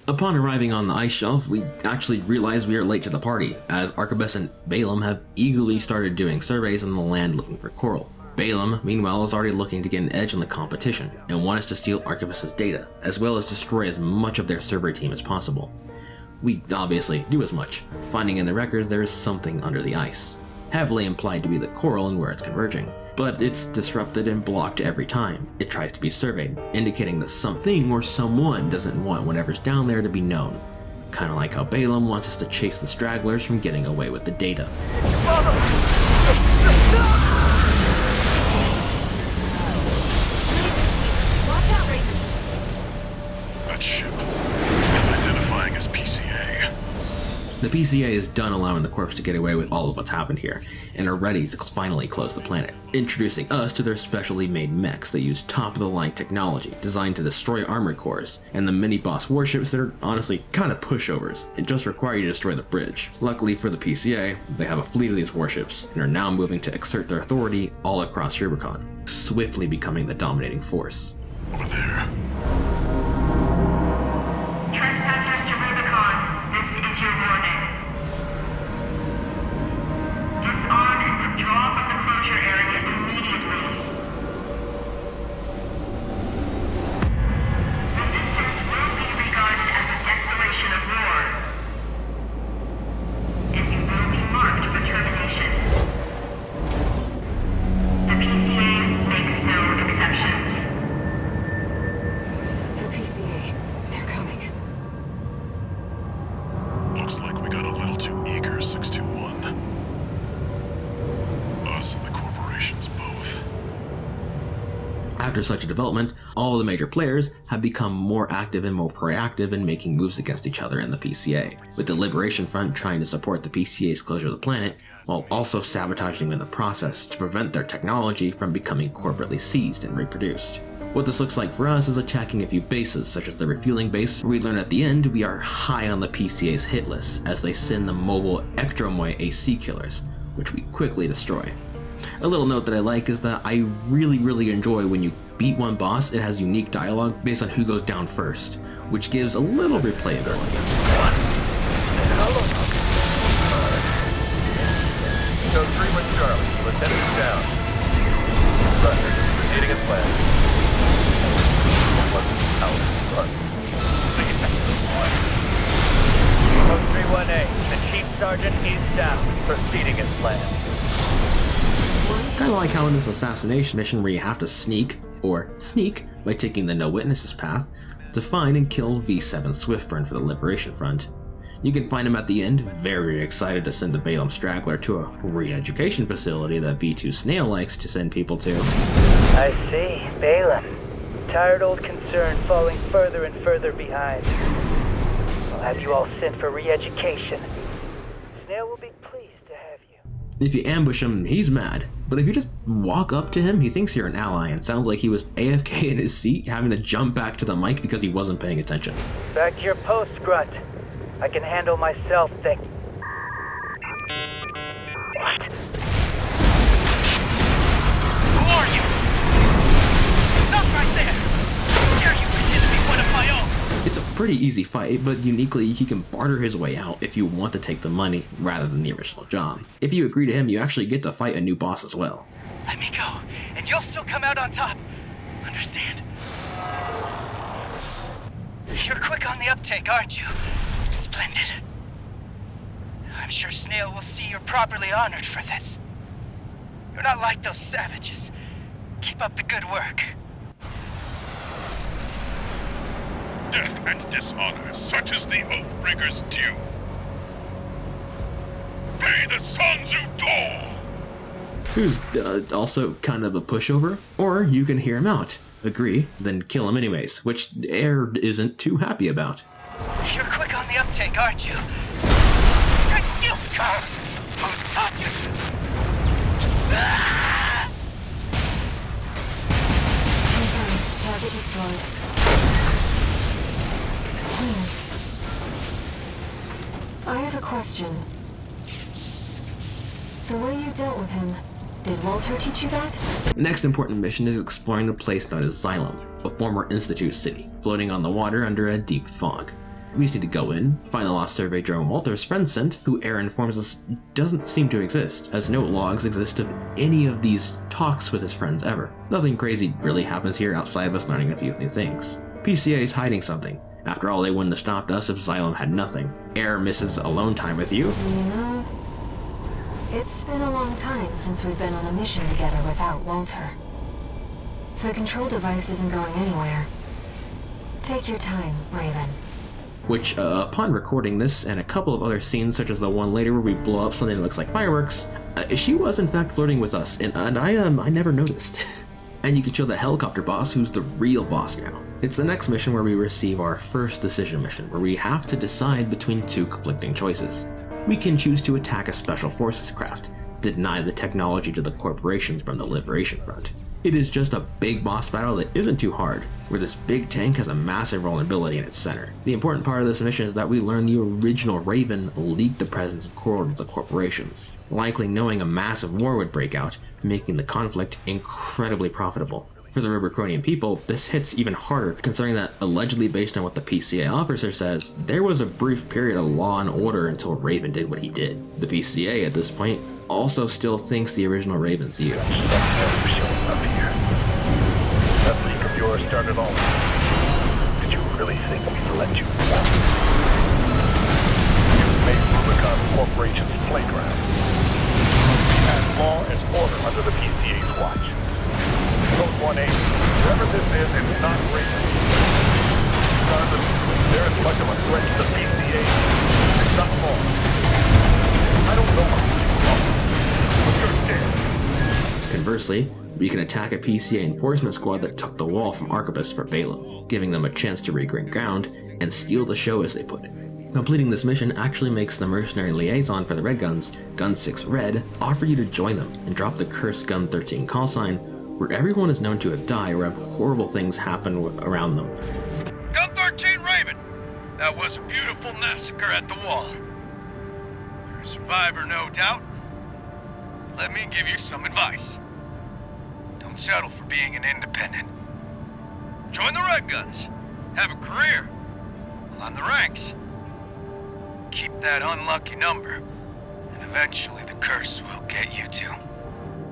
Upon arriving on the ice shelf, we actually realize we are late to the party, as Arquebus and Balaam have eagerly started doing surveys on the land looking for coral. Balaam, meanwhile, is already looking to get an edge in the competition, and wants to steal Arquebus's data, as well as destroy as much of their survey team as possible. We obviously do as much, finding in the records there is something under the ice, heavily implied to be the coral and where it's converging, but it's disrupted and blocked every time it tries to be surveyed, indicating that something or someone doesn't want whatever's down there to be known. Kinda like how Balaam wants us to chase the stragglers from getting away with the data. That ship. It's identifying as PCA. The PCA is done allowing the corps to get away with all of what's happened here, and are ready to finally close the planet, introducing us to their specially made mechs that use top-of-the-line technology designed to destroy armored cores, and the mini-boss warships that are honestly kinda pushovers, and just require you to destroy the bridge. Luckily for the PCA, they have a fleet of these warships, and are now moving to exert their authority all across Rubicon, swiftly becoming the dominating force. Over there. After such a development, all the major players have become more active and more proactive in making moves against each other in the PCA, with the Liberation Front trying to support the PCA's closure of the planet, while also sabotaging in the process to prevent their technology from becoming corporately seized and reproduced. What this looks like for us is attacking a few bases, such as the refueling base, where we learn at the end we are high on the PCA's hit list as they send the mobile Ectromoy AC killers, which we quickly destroy. A little note that I like is that I really enjoy when you beat one boss, it has unique dialogue based on who goes down first, which gives a little replayability. So 3 with Charlie, Lieutenant is down. Russ, proceeding as planned. Post 3-1A, the Chief Sergeant is down, proceeding as planned. Kinda like how in this assassination mission where you have to sneak by taking the no witnesses path to find and kill V7 Swiftburn for the Liberation Front. You can find him at the end, very excited to send the Balaam Straggler to a re-education facility that V2 Snail likes to send people to. I see, Balaam. Tired old concern falling further and further behind. I'll have you all sent for re-education. Snail will be pleased to have you. If you ambush him, he's mad, but if you just walk up to him, he thinks you're an ally and sounds like he was AFK in his seat, having to jump back to the mic because he wasn't paying attention. Back to your post, Grunt. I can handle myself, What? Who are you? Stop right there! How dare you pretend to be one of my own? It's a pretty easy fight, but uniquely he can barter his way out if you want to take the money rather than the original job. If you agree to him, you actually get to fight a new boss as well. Let me go, and you'll still come out on top. Understand? You're quick on the uptake, aren't you? Splendid. I'm sure Snail will see you're properly honored for this. You're not like those savages. Keep up the good work. Death and dishonor, such is the Oathbreaker's due. Pay the Sons who toll! Who's also kind of a pushover, or you can hear him out, agree, then kill him anyways, which R.A.D isn't too happy about. You're quick on the uptake, aren't you? You who touch it? Target destroyed. I have a question. The way you dealt with him, did Walter teach you that? Next important mission is exploring the place known as Xylem, a former Institute city, floating on the water under a deep fog. We just need to go in, find the lost survey drone Walter's friend sent, who R.A.D informs us doesn't seem to exist, as no logs exist of any of these talks with his friends ever. Nothing crazy really happens here outside of us learning a few new things. PCA is hiding something. After all, they wouldn't have stopped us if Xylem had nothing. R.A.D misses alone time with you. You know, it's been a long time since we've been on a mission together without Walter. The control device isn't going anywhere. Take your time, Raven. Which, upon recording this and a couple of other scenes such as the one later where we blow up something that looks like fireworks, she was in fact flirting with us, and I never noticed. And you can show the helicopter boss, who's the real boss now. It's the next mission where we receive our first decision mission, where we have to decide between two conflicting choices. We can choose to attack a special forces craft, deny the technology to the corporations from the Liberation Front. It is just a big boss battle that isn't too hard, where this big tank has a massive vulnerability in its center. The important part of this mission is that we learn the original Raven leaked the presence of Coral to the corporations, likely knowing a massive war would break out, making the conflict incredibly profitable. For the Rubicronian people, this hits even harder, considering that, allegedly based on what the PCA officer says, there was a brief period of law and order until Raven did what he did. The PCA, at this point, also still thinks the original Raven's you. That leak of yours started all. Did you really think we'd let you walk? You made Rubicon Corporation's playground. We had law and order under the PCA's watch. Code 1A, whoever this is, it's not Raven. Regardless, they're as much of a threat to the PCA. It's not more. I don't know what you're talking about, but you're dead. Conversely, we can attack a PCA enforcement squad that took the wall from Arquebus for Balaam, giving them a chance to regain ground and steal the show, as they put it. Completing this mission actually makes the mercenary liaison for the Red Guns, Gun 6 Red, offer you to join them and drop the cursed Gun 13 call sign, where everyone is known to have died or have horrible things happen around them. Gun 13 Raven! That was a beautiful massacre at the wall. You're a survivor, no doubt. Let me give you some advice. Don't settle for being an independent. Join the Red Guns. Have a career. Climb the ranks. Keep that unlucky number, and eventually the curse will get you too.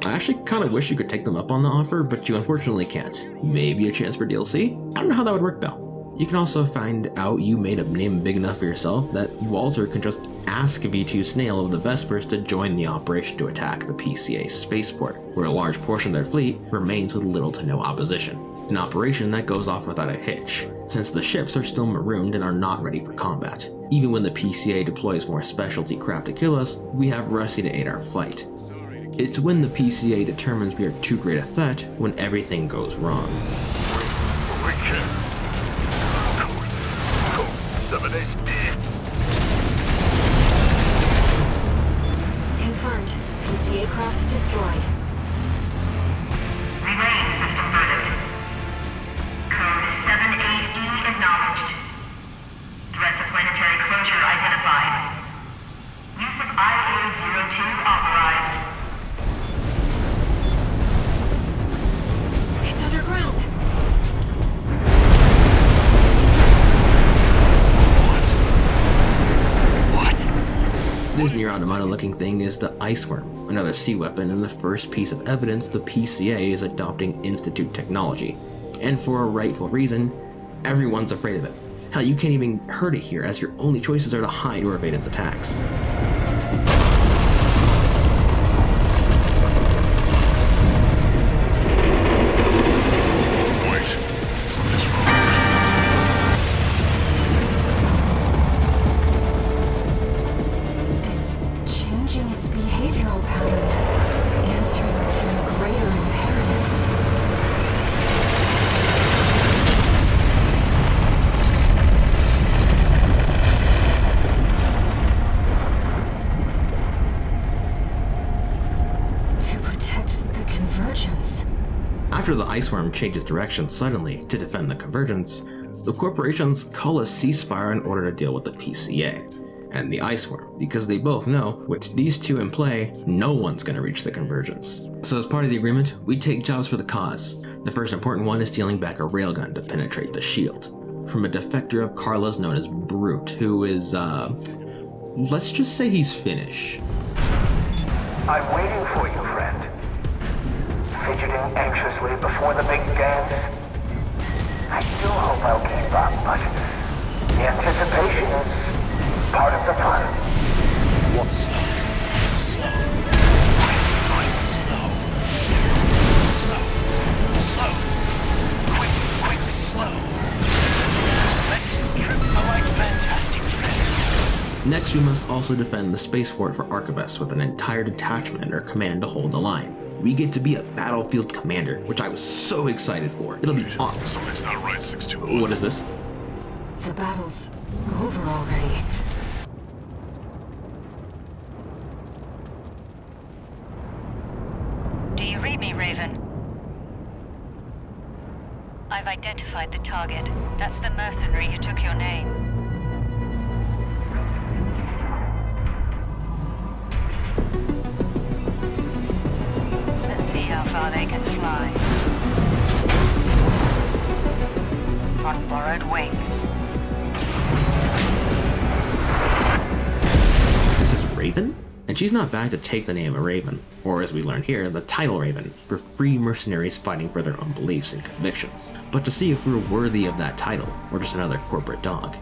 I actually kind of wish you could take them up on the offer, but you unfortunately can't. Maybe a chance for DLC? I don't know how that would work though. You can also find out you made a name big enough for yourself that Walter can just ask V2 Snail of the Vespers to join the operation to attack the PCA spaceport, where a large portion of their fleet remains with little to no opposition. An operation that goes off without a hitch, since the ships are still marooned and are not ready for combat. Even when the PCA deploys more specialty crap to kill us, we have Rusty to aid our fight. It's when the PCA determines we are too great a threat when everything goes wrong. Confirmed. PCA craft destroyed. Relay system verdict. Code 7-8E acknowledged. Threat to planetary closure identified. Use of IA-02 authorized. It's underground. This near automata looking thing is the Ice Worm, another sea weapon and the first piece of evidence the PCA is adopting Institute technology. And for a rightful reason, everyone's afraid of it. Hell, you can't even hurt it here, as your only choices are to hide or evade its attacks. Wait, something's wrong. Changing its behavioral pattern, answering to a greater imperative. To protect the Convergence. After the Ice Worm changes direction suddenly to defend the Convergence, the corporations call a ceasefire in order to deal with the PCA and the Ice Worm, because they both know, with these two in play, no one's gonna reach the Convergence. So as part of the agreement, we take jobs for the cause. The first important one is stealing back a railgun to penetrate the shield, from a defector of Carla's known as Brute, who is, let's just say he's Finnish. I'm waiting for you, friend. Fidgeting anxiously before the big dance. I do hope I'll keep up, but the anticipation is part of the fun. Slow. Quick, slow. Slow. Quick, slow. Let's trip the light fantastic, friend. Next, we must also defend the spaceport for Arquebus with an entire detachment under command to hold the line. We get to be a battlefield commander, which I was so excited for. It'll be awesome. Something's not right, 621. What is this? The battle's over already. Do you read me, Raven? I've identified the target. That's the mercenary who took your name. Let's see how far they can fly. On borrowed wings. This is Raven? And she's not back to take the name of Raven, or as we learn here, the title Raven, for free mercenaries fighting for their own beliefs and convictions, but to see if we're worthy of that title, or just another corporate dog.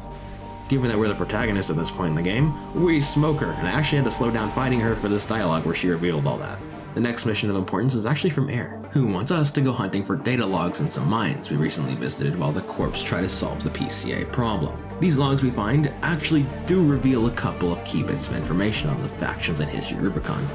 Given that we're the protagonist at this point in the game, we smoke her, and I actually had to slow down fighting her for this dialogue where she revealed all that. The next mission of importance is actually from Air, who wants us to go hunting for data logs in some mines we recently visited while the Corps try to solve the PCA problem. These logs we find actually do reveal a couple of key bits of information on the factions and history of Rubicon.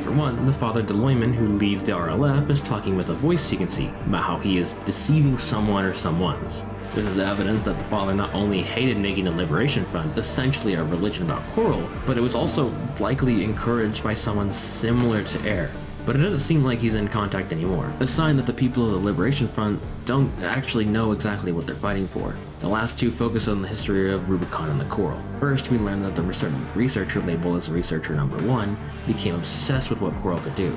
For one, the Father Deloyman, who leads the RLF, is talking with a voice he can see about how he is deceiving someone or someones. This is evidence that the Father not only hated making the Liberation Front essentially a religion about Coral, but it was also likely encouraged by someone similar to R.A.D. But it doesn't seem like he's in contact anymore, a sign that the people of the Liberation Front don't actually know exactly what they're fighting for. The last two focus on the history of Rubicon and the Coral. First, we learn that the researcher labeled as Researcher Number 1 became obsessed with what Coral could do,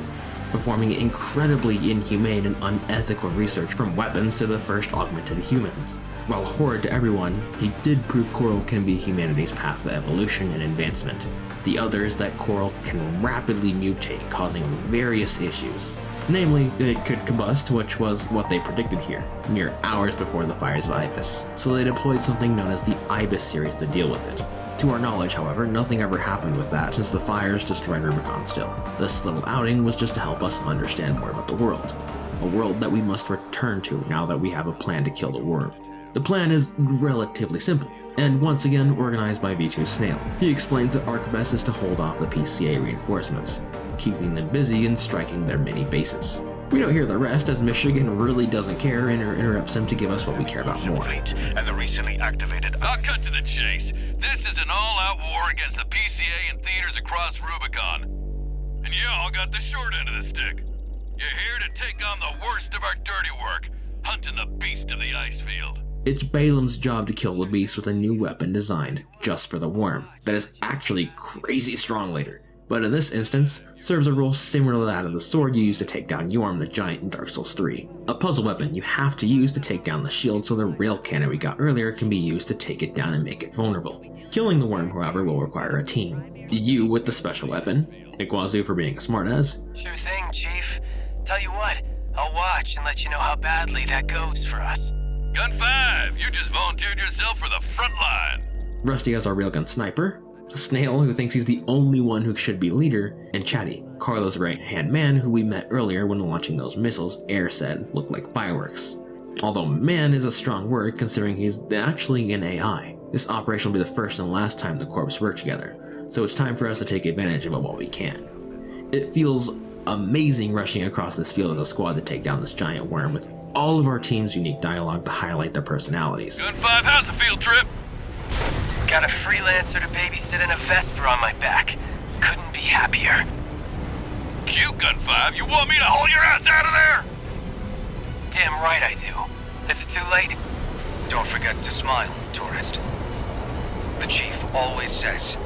performing incredibly inhumane and unethical research from weapons to the first augmented humans. While horrid to everyone, he did prove Coral can be humanity's path to evolution and advancement. The other is that Coral can rapidly mutate, causing various issues. Namely, it could combust, which was what they predicted here, mere hours before the fires of Ibis, so they deployed something known as the Ibis series to deal with it. To our knowledge, however, nothing ever happened with that since the fires destroyed Rubicon still. This little outing was just to help us understand more about the world. A world that we must return to now that we have a plan to kill the worm. The plan is relatively simple, and once again organized by V2 Snail. He explains that Arquebus is to hold off the PCA reinforcements, keeping them busy and striking their mini bases. We don't hear the rest, as Michigan really doesn't care and interrupts him to give us what we care about more. Fleet and the recently activated. I'll cut to the chase. This is an all-out war against the PCA and theaters across Rubicon. And y'all got the short end of the stick. You're here to take on the worst of our dirty work, hunting the beast of the ice field. It's Balam's job to kill the beast with a new weapon designed just for the worm that is actually crazy strong later, but in this instance serves a role similar to that of the sword you use to take down Yorm the Giant in Dark Souls 3. A puzzle weapon you have to use to take down the shield so the rail cannon we got earlier can be used to take it down and make it vulnerable. Killing the worm, however, will require a team. You with the special weapon, Iguazu for being a smartass. Sure thing, Chief. Tell you what, I'll watch and let you know how badly that goes for us. Gun 5, you just volunteered yourself for the front line. Rusty as our railgun sniper, Snail, who thinks he's the only one who should be leader, and Chatty, Carlo's right-hand man who we met earlier when launching those missiles R.A.D said looked like fireworks. Although man is a strong word considering he's actually an AI. This operation will be the first and last time the Corps work together, so it's time for us to take advantage of it while we can. It feels amazing rushing across this field as a squad to take down this giant worm with all of our team's unique dialogue to highlight their personalities. Gun 5, how's the field trip? Got a freelancer to babysit and a Vesper on my back. Couldn't be happier. Cute, Gun 5, you want me to haul your ass out of there? Damn right I do. Is it too late? Don't forget to smile, tourist. The Chief always says,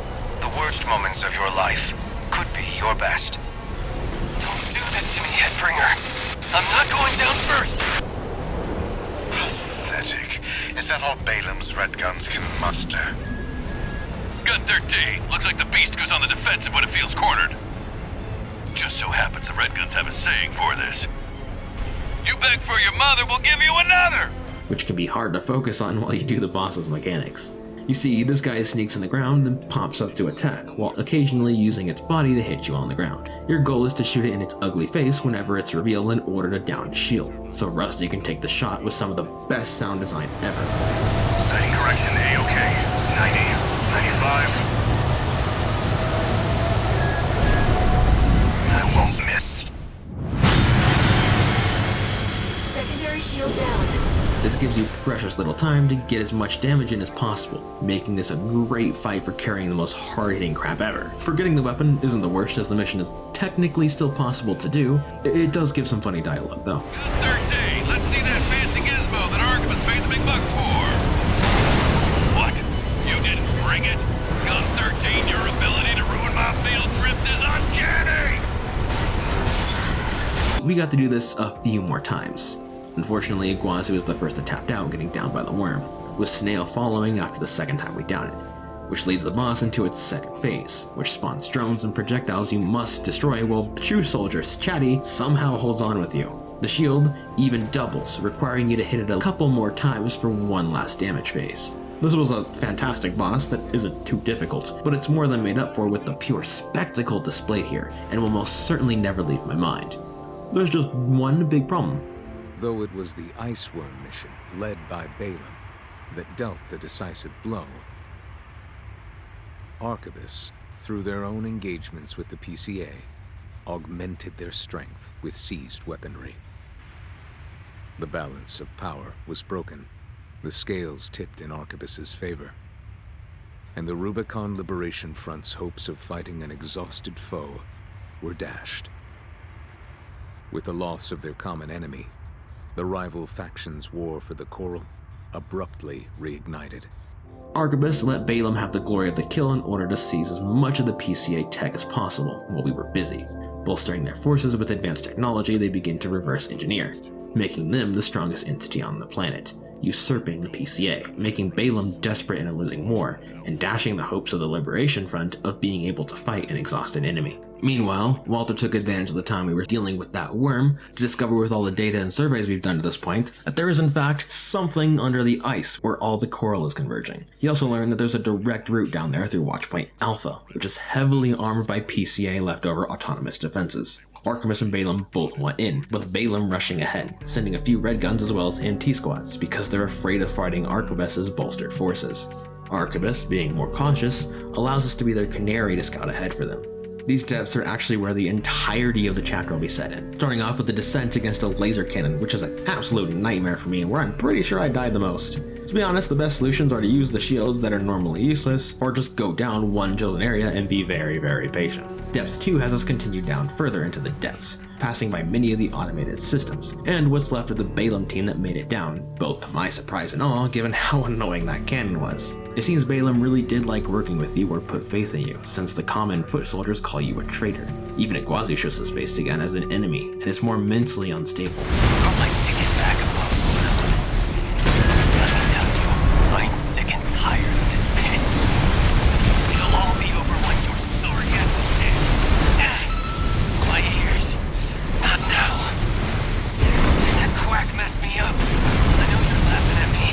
the worst moments of your life could be your best. Don't do this to me, Headbringer. I'm not going down first! Pathetic. Is that all Balam's red guns can muster? Gun 13. Looks like the beast goes on the defensive when it feels cornered. Just so happens the red guns have a saying for this. You beg for your mother, we'll give you another! Which can be hard to focus on while you do the boss's mechanics. You see, this guy sneaks in the ground and pops up to attack, while occasionally using its body to hit you on the ground. Your goal is to shoot it in its ugly face whenever it's revealed in order to down its shield, so Rusty can take the shot with some of the best sound design ever. Sighting correction A-OK. 90, 95. I won't miss. Secondary shield down. This gives you precious little time to get as much damage in as possible, making this a great fight for carrying the most hard-hitting crap ever. Forgetting the weapon isn't the worst, as the mission is technically still possible to do. It does give some funny dialogue though. Gun 13, let's see that fancy gizmo that Arquebus paid the big bucks for. What? You didn't bring it? Gun 13, your ability to ruin my field trips is uncanny! We got to do this a few more times. Unfortunately, Iguazu was the first to tap out, getting downed by the worm, with Snail following after the second time we downed it, which leads the boss into its second phase, which spawns drones and projectiles you must destroy while true soldier Chatty somehow holds on with you. The shield even doubles, requiring you to hit it a couple more times for one last damage phase. This was a fantastic boss that isn't too difficult, but it's more than made up for with the pure spectacle displayed here, and will most certainly never leave my mind. There's just one big problem. Though it was the Ice Worm mission, led by Balam, that dealt the decisive blow, Arquebus, through their own engagements with the PCA, augmented their strength with seized weaponry. The balance of power was broken. The scales tipped in Arquebus's favor. And the Rubicon Liberation Front's hopes of fighting an exhausted foe were dashed. With the loss of their common enemy, the rival factions' war for the Coral abruptly reignited. Arquebus let Balaam have the glory of the kill in order to seize as much of the PCA tech as possible while we were busy. Bolstering their forces with advanced technology, they begin to reverse engineer, making them the strongest entity on the planet, usurping the PCA, making Balaam desperate in a losing war, and dashing the hopes of the Liberation Front of being able to fight an exhausted enemy. Meanwhile, Walter took advantage of the time we were dealing with that worm to discover with all the data and surveys we've done to this point that there is in fact something under the ice where all the coral is converging. He also learned that there's a direct route down there through Watchpoint Alpha, which is heavily armored by PCA leftover autonomous defenses. Arquebus and Balaam both want in, with Balaam rushing ahead, sending a few red guns as well as MT squads because they're afraid of fighting Arquebus's bolstered forces. Arquebus, being more cautious, allows us to be their canary to scout ahead for them. These depths are actually where the entirety of the chapter will be set in, starting off with the descent against a laser cannon, which is an absolute nightmare for me and where I'm pretty sure I died the most. To be honest, the best solutions are to use the shields that are normally useless, or just go down one chosen area and be very, very patient. Depth 2 has us continue down further into the depths, passing by many of the automated systems, and what's left of the Balaam team that made it down, both to my surprise and awe given how annoying that cannon was. It seems Balaam really did like working with you or put faith in you, since the common foot soldiers call you a traitor. Even Iguazu shows his face again as an enemy, and is more mentally unstable. I'd like to get back above ground. Let me tell you, I'm sick and tired of this pit. It'll all be over once your sorry ass is dead. My ears. Not now. That quack messed me up. I know you're laughing at me.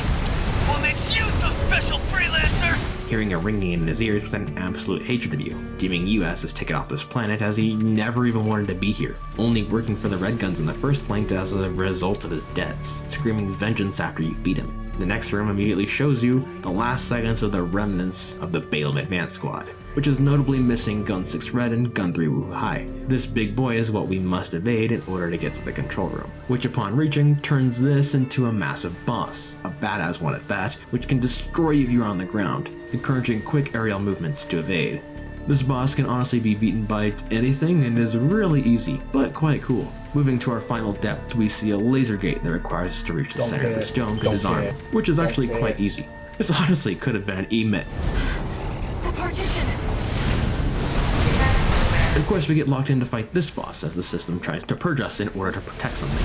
What makes you so special, freelancer? Hearing a ringing in his ears with an absolute hatred of you, deeming you as his ticket off this planet as he never even wanted to be here, only working for the Red Guns in the first place as a result of his debts, screaming vengeance after you beat him. The next room immediately shows you the last seconds of the remnants of the Balaam Advance Squad, which is notably missing Gun 6 Red and Gun 3 Wu Hai. This big boy is what we must evade in order to get to the control room, which upon reaching turns this into a massive boss, a badass one at that, which can destroy you if you're on the ground, encouraging quick aerial movements to evade. This boss can honestly be beaten by anything and is really easy, but quite cool. Moving to our final depth, we see a laser gate that requires us to reach the center of the stone to disarm, which is actually quite easy. This honestly could have been an emit. The partition! Of course, we get locked in to fight this boss as the system tries to purge us in order to protect something.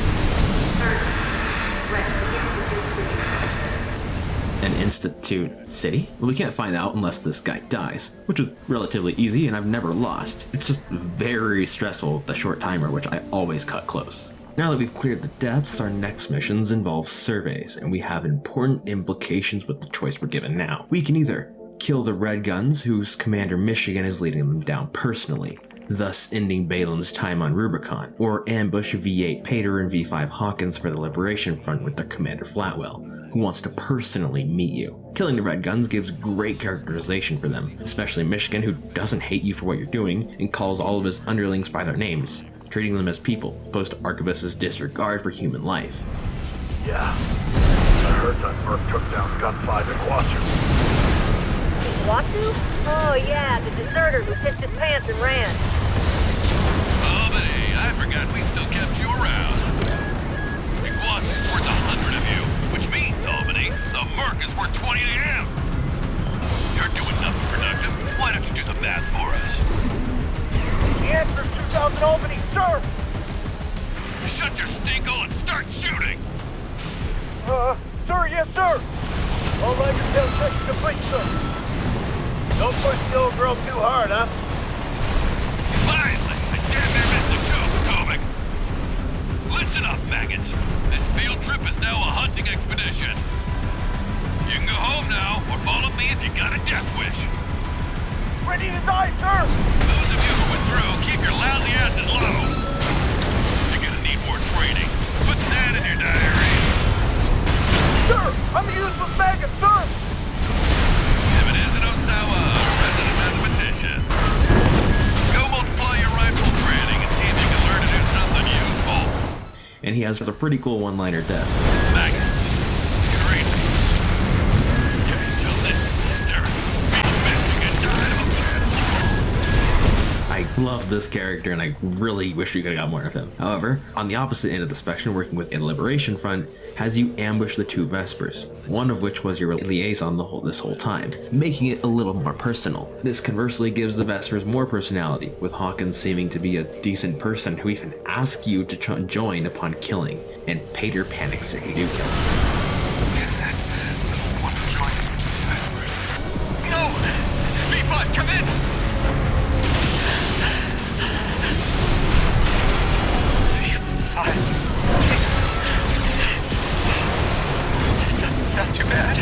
An Institute City? Well, we can't find out unless this guy dies, which is relatively easy and I've never lost. It's just very stressful with the short timer, which I always cut close. Now that we've cleared the depths, our next missions involve surveys, and we have important implications with the choice we're given now. We can either kill the Red Guns, whose Commander Michigan is leading them down personally, thus ending Balaam's time on Rubicon, or ambush V8 Pater and V5 Hawkins for the Liberation Front with their Commander Flatwell, who wants to personally meet you. Killing the Red Guns gives great characterization for them, especially Michigan, who doesn't hate you for what you're doing and calls all of his underlings by their names, treating them as people, opposed to Arquebus's disregard for human life. Yeah, I heard that Merc took down Gun 5 at Iguazu. Iguazu? Oh yeah, the deserter who pissed his pants and ran. Oh, but hey, I forgot we still kept you around. Iguazu's worth 100 of you, which means, Albany, the Merc is worth 20 of him. You're doing nothing productive. Why don't you do the math for us? The answer is 2,000 Albany, sir! Shut your stinkhole and start shooting! Sir, yes, sir! All Ranger tail checks complete, sir. Don't push the old girl too hard, huh? Finally! I damn near missed the show, Potomac! Listen up, maggots. This field trip is now a hunting expedition. You can go home now, or follow me if you got a death wish. Ready to die, sir! Those of you who went through, keep your lousy asses low. You're gonna need more training. Put that in your diaries. Sir, I'm a useless maggot, sir! If it isn't Osawa, resident mathematician. Go multiply your rifle training and see and he has a pretty cool one-liner death. Maggots. Great. You can tell this to Mister. Be missing and dying of a bad. I love this character, and I really wish we could have got more of him. However, on the opposite end of the spectrum, working with a Liberation Front, has you ambush the two Vespers, one of which was your liaison this whole time, making it a little more personal. This conversely gives the Vespers more personality, with Hawkins seeming to be a decent person who even asks you to join upon killing, and Pater panics if you do kill him. I want to join the Vespers. No! V5, come in! It doesn't sound too bad.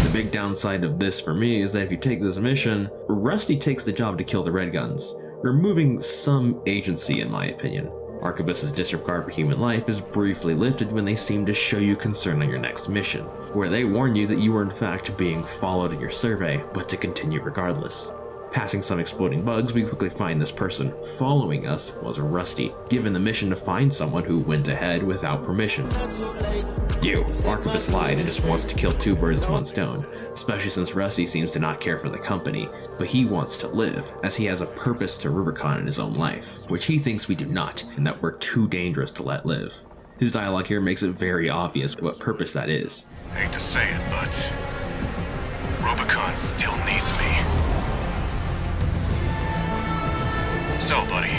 The big downside of this for me is that if you take this mission, Rusty takes the job to kill the Red Guns, removing some agency in my opinion. Arquebus's disregard for human life is briefly lifted when they seem to show you concern on your next mission, where they warn you that you are in fact being followed in your survey, but to continue regardless. Passing some exploding bugs, we quickly find this person following us was Rusty, given the mission to find someone who went ahead without permission. Arquebus lied and just wants to kill two birds with one stone, especially since Rusty seems to not care for the company, but he wants to live, as he has a purpose to Rubicon in his own life, which he thinks we do not, and that we're too dangerous to let live. His dialogue here makes it very obvious what purpose that is. I hate to say it, but Rubicon still needs me. So, buddy,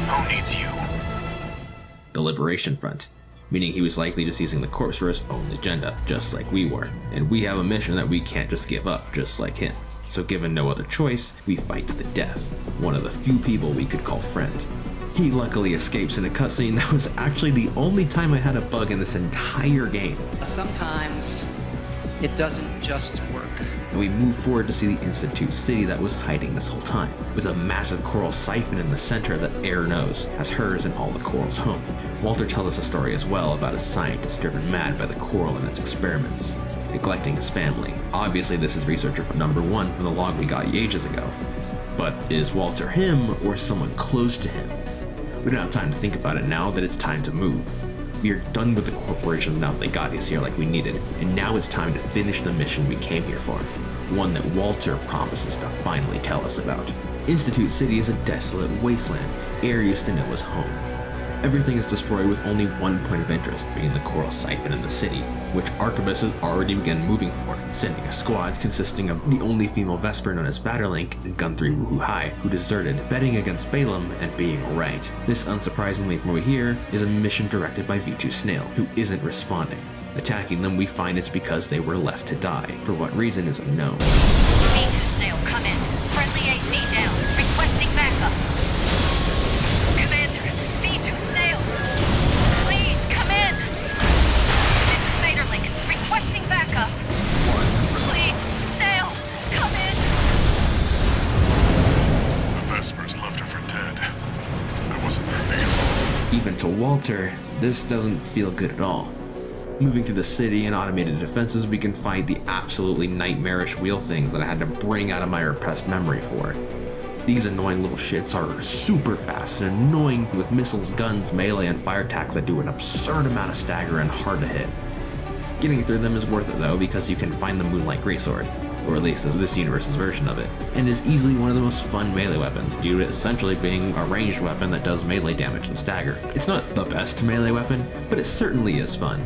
who needs you? The Liberation Front, meaning he was likely just using the corpse for his own agenda, just like we were, and we have a mission that we can't just give up, just like him. So given no other choice, we fight to the death, one of the few people we could call friend. He luckily escapes in a cutscene that was actually the only time I had a bug in this entire game. Sometimes it doesn't just work. And we move forward to see the Institute city that was hiding this whole time, with a massive coral siphon in the center that Air knows as hers and all the coral's home. Walter tells us a story as well about a scientist driven mad by the coral and its experiments, neglecting his family. Obviously this is researcher number 1 from the log we got ages ago. But is Walter him or someone close to him? We don't have time to think about it now that it's time to move. We are done with the corporation now that they got us here like we needed, and now it's time to finish the mission we came here for. One that Walter promises to finally tell us about. Institute City is a desolate wasteland Air used to know was home. Everything is destroyed with only one point of interest, being the coral siphon in the city, which Arquebus has already begun moving for, sending a squad consisting of the only female Vesper known as Vatterlink and Gun-3 Woohoo High, who deserted, betting against Balaam and being alright. This, unsurprisingly from what we hear, is a mission directed by V2 Snail, who isn't responding. Attacking them we find is because they were left to die. For what reason is unknown. V2 Snail, come in. Friendly AC down. Requesting backup. Commander, V2 Snail. Please, come in. This is Materlink. Requesting backup. Please, Snail, come in. The Vespers left her for dead. That wasn't pretty. Even to Walter, this doesn't feel good at all. Moving to the city and automated defenses, we can find the absolutely nightmarish wheel things that I had to bring out of my repressed memory for. These annoying little shits are super fast and annoying with missiles, guns, melee, and fire attacks that do an absurd amount of stagger and hard to hit. Getting through them is worth it though, because you can find the Moonlight Greatsword, or at least this universe's version of it, and is easily one of the most fun melee weapons, due to it essentially being a ranged weapon that does melee damage and stagger. It's not the best melee weapon, but it certainly is fun.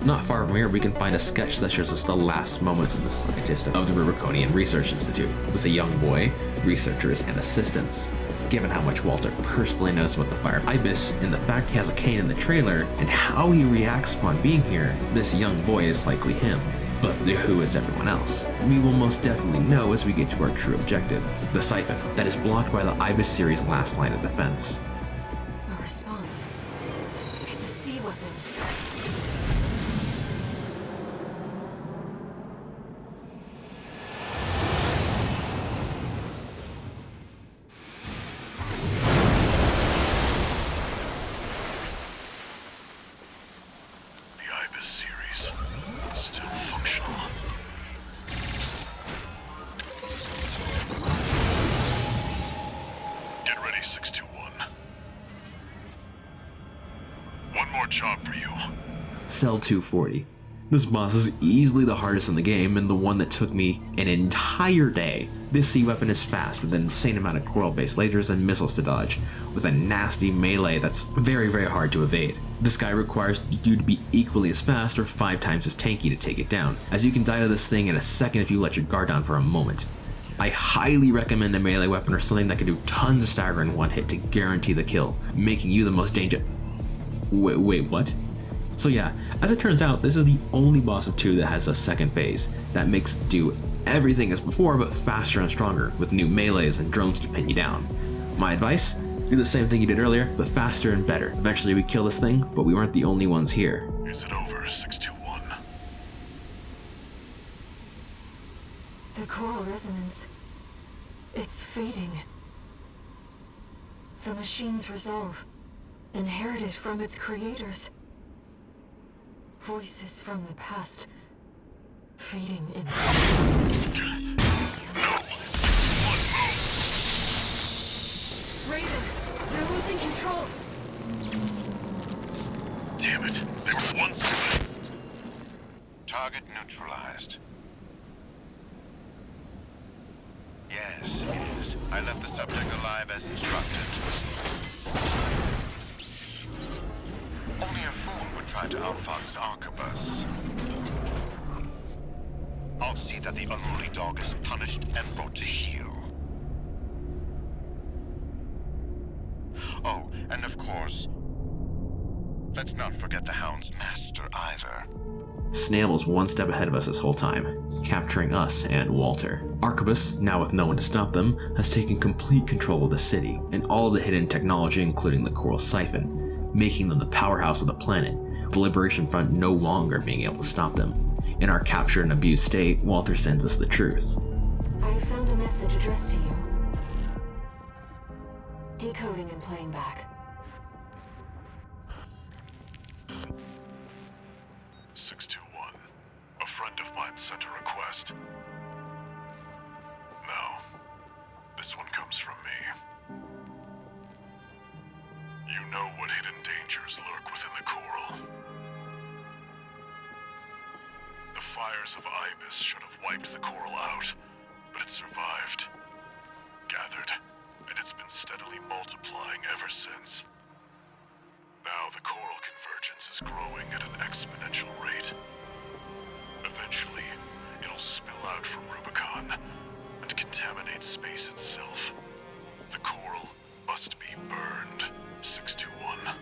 Not far from here, we can find a sketch that shows us the last moments of the scientists of the Rubiconian Research Institute, with a young boy, researchers, and assistants. Given how much Walter personally knows about the Fire Ibis, and the fact he has a cane in the trailer, and how he reacts upon being here, this young boy is likely him. But who is everyone else? We will most definitely know as we get to our true objective, the siphon that is blocked by the Ibis series' last line of defense. A response. It's a sea weapon. Get ready, 621. job for you. Cell 240. This boss is easily the hardest in the game and the one that took me an entire day. This sea weapon is fast with an insane amount of coral-based lasers and missiles to dodge, with a nasty melee that's very hard to evade. This guy requires you to be equally as fast or 5 times as tanky to take it down, as you can die to this thing in a second if you let your guard down for a moment. I highly recommend a melee weapon or something that can do tons of stagger in one hit to guarantee the kill, making you the most dangerous. Wait, what? So yeah, as it turns out, this is the only boss of 2 that has a second phase that makes it do everything as before but faster and stronger, with new melees and drones to pin you down. My advice? Do the same thing you did earlier, but faster and better. Eventually we kill this thing, but we weren't the only ones here. Is it over, 621? The coral resonance. It's fading. The machine's resolve, inherited from its creators. Voices from the past, fading into... No! 621, move! Raven, you're losing control! Damn it, they were once away. Target neutralized. Yes, I left the subject alive as instructed. Only a fool would try to outfox Arquebus. I'll see that the unruly dog is punished and brought to heel. Oh, and of course, let's not forget the Hound's master either. Snail was one step ahead of us this whole time, capturing us and Walter. Arquebus, now with no one to stop them, has taken complete control of the city and all of the hidden technology, including the Coral Siphon, making them the powerhouse of the planet, with the Liberation Front no longer being able to stop them. In our captured and abused state, Walter sends us the truth. I found a message addressed to you. Decoding and playing back. 621. A friend of mine sent a request. Now, this one comes from me. You know what hidden dangers lurk within the coral. The fires of Ibis should have wiped the coral out, but it survived. Gathered, and it's been steadily multiplying ever since. Now the coral convergence is growing at an exponential rate. Eventually, it'll spill out from Rubicon and contaminate space itself. The coral must be burned, 621.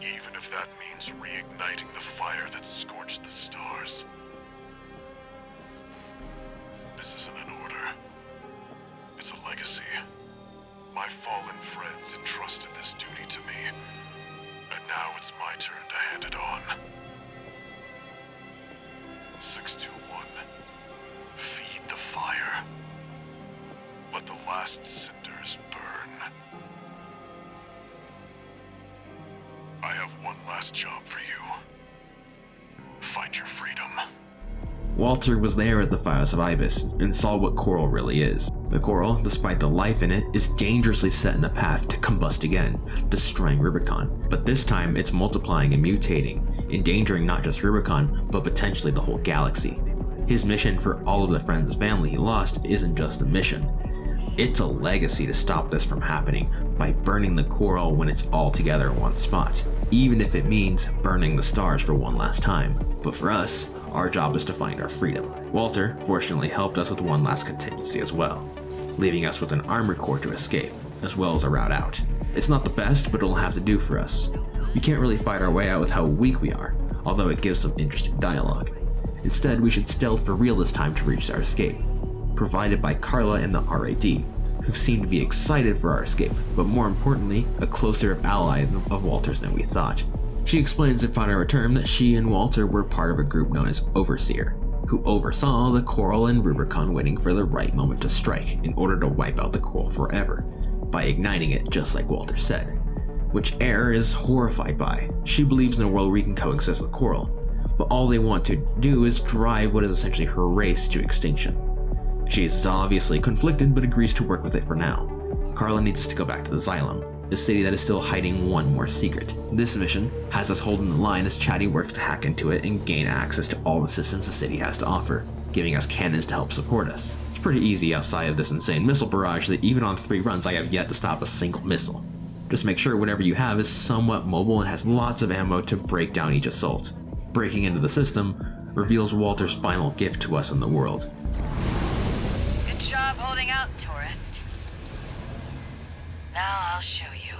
Even if that means reigniting the fire that scorched the stars. This isn't an order. It's a legacy. My fallen friends entrusted this duty to me, and now it's my turn to hand it on. 621. Feed the fire. Let the last cinders burn. I have one last job for you. Find your freedom. Walter was there at the fires of Ibis and saw what coral really is. The coral, despite the life in it, is dangerously set in a path to combust again, destroying Rubicon. But this time it's multiplying and mutating, endangering not just Rubicon, but potentially the whole galaxy. His mission for all of the friends and family he lost isn't just a mission. It's a legacy to stop this from happening by burning the coral when it's all together in one spot, even if it means burning the stars for one last time. But for us, our job is to find our freedom. Walter, fortunately, helped us with one last contingency as well, leaving us with an armor core to escape, as well as a route out. It's not the best, but it'll have to do for us. We can't really fight our way out with how weak we are, although it gives some interesting dialogue. Instead, we should stealth for real this time to reach our escape, provided by Carla and the R.A.D, who seem to be excited for our escape, but more importantly, a closer ally of Walter's than we thought. She explains upon her return that she and Walter were part of a group known as Overseer, who oversaw the coral and Rubicon waiting for the right moment to strike in order to wipe out the coral forever, by igniting it just like Walter said, which Air is horrified by. She believes in a world where we can coexist with coral, but all they want to do is drive what is essentially her race to extinction. She is obviously conflicted but agrees to work with it for now. Carla needs us to go back to the Xylem, a city that is still hiding one more secret. This mission has us holding the line as Chatty works to hack into it and gain access to all the systems the city has to offer, giving us cannons to help support us. It's pretty easy outside of this insane missile barrage that even on 3 runs I have yet to stop a single missile. Just make sure whatever you have is somewhat mobile and has lots of ammo to break down each assault. Breaking into the system reveals Walter's final gift to us in the world. Good job holding out, tourist. Now I'll show you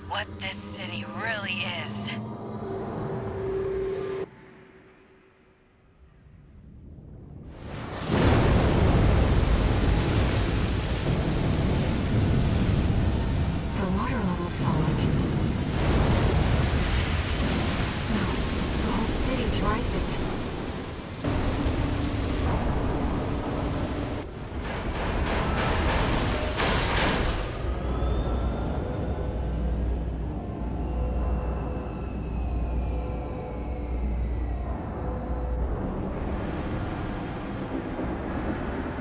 what this city really is. The water level's falling. No, the whole city's rising.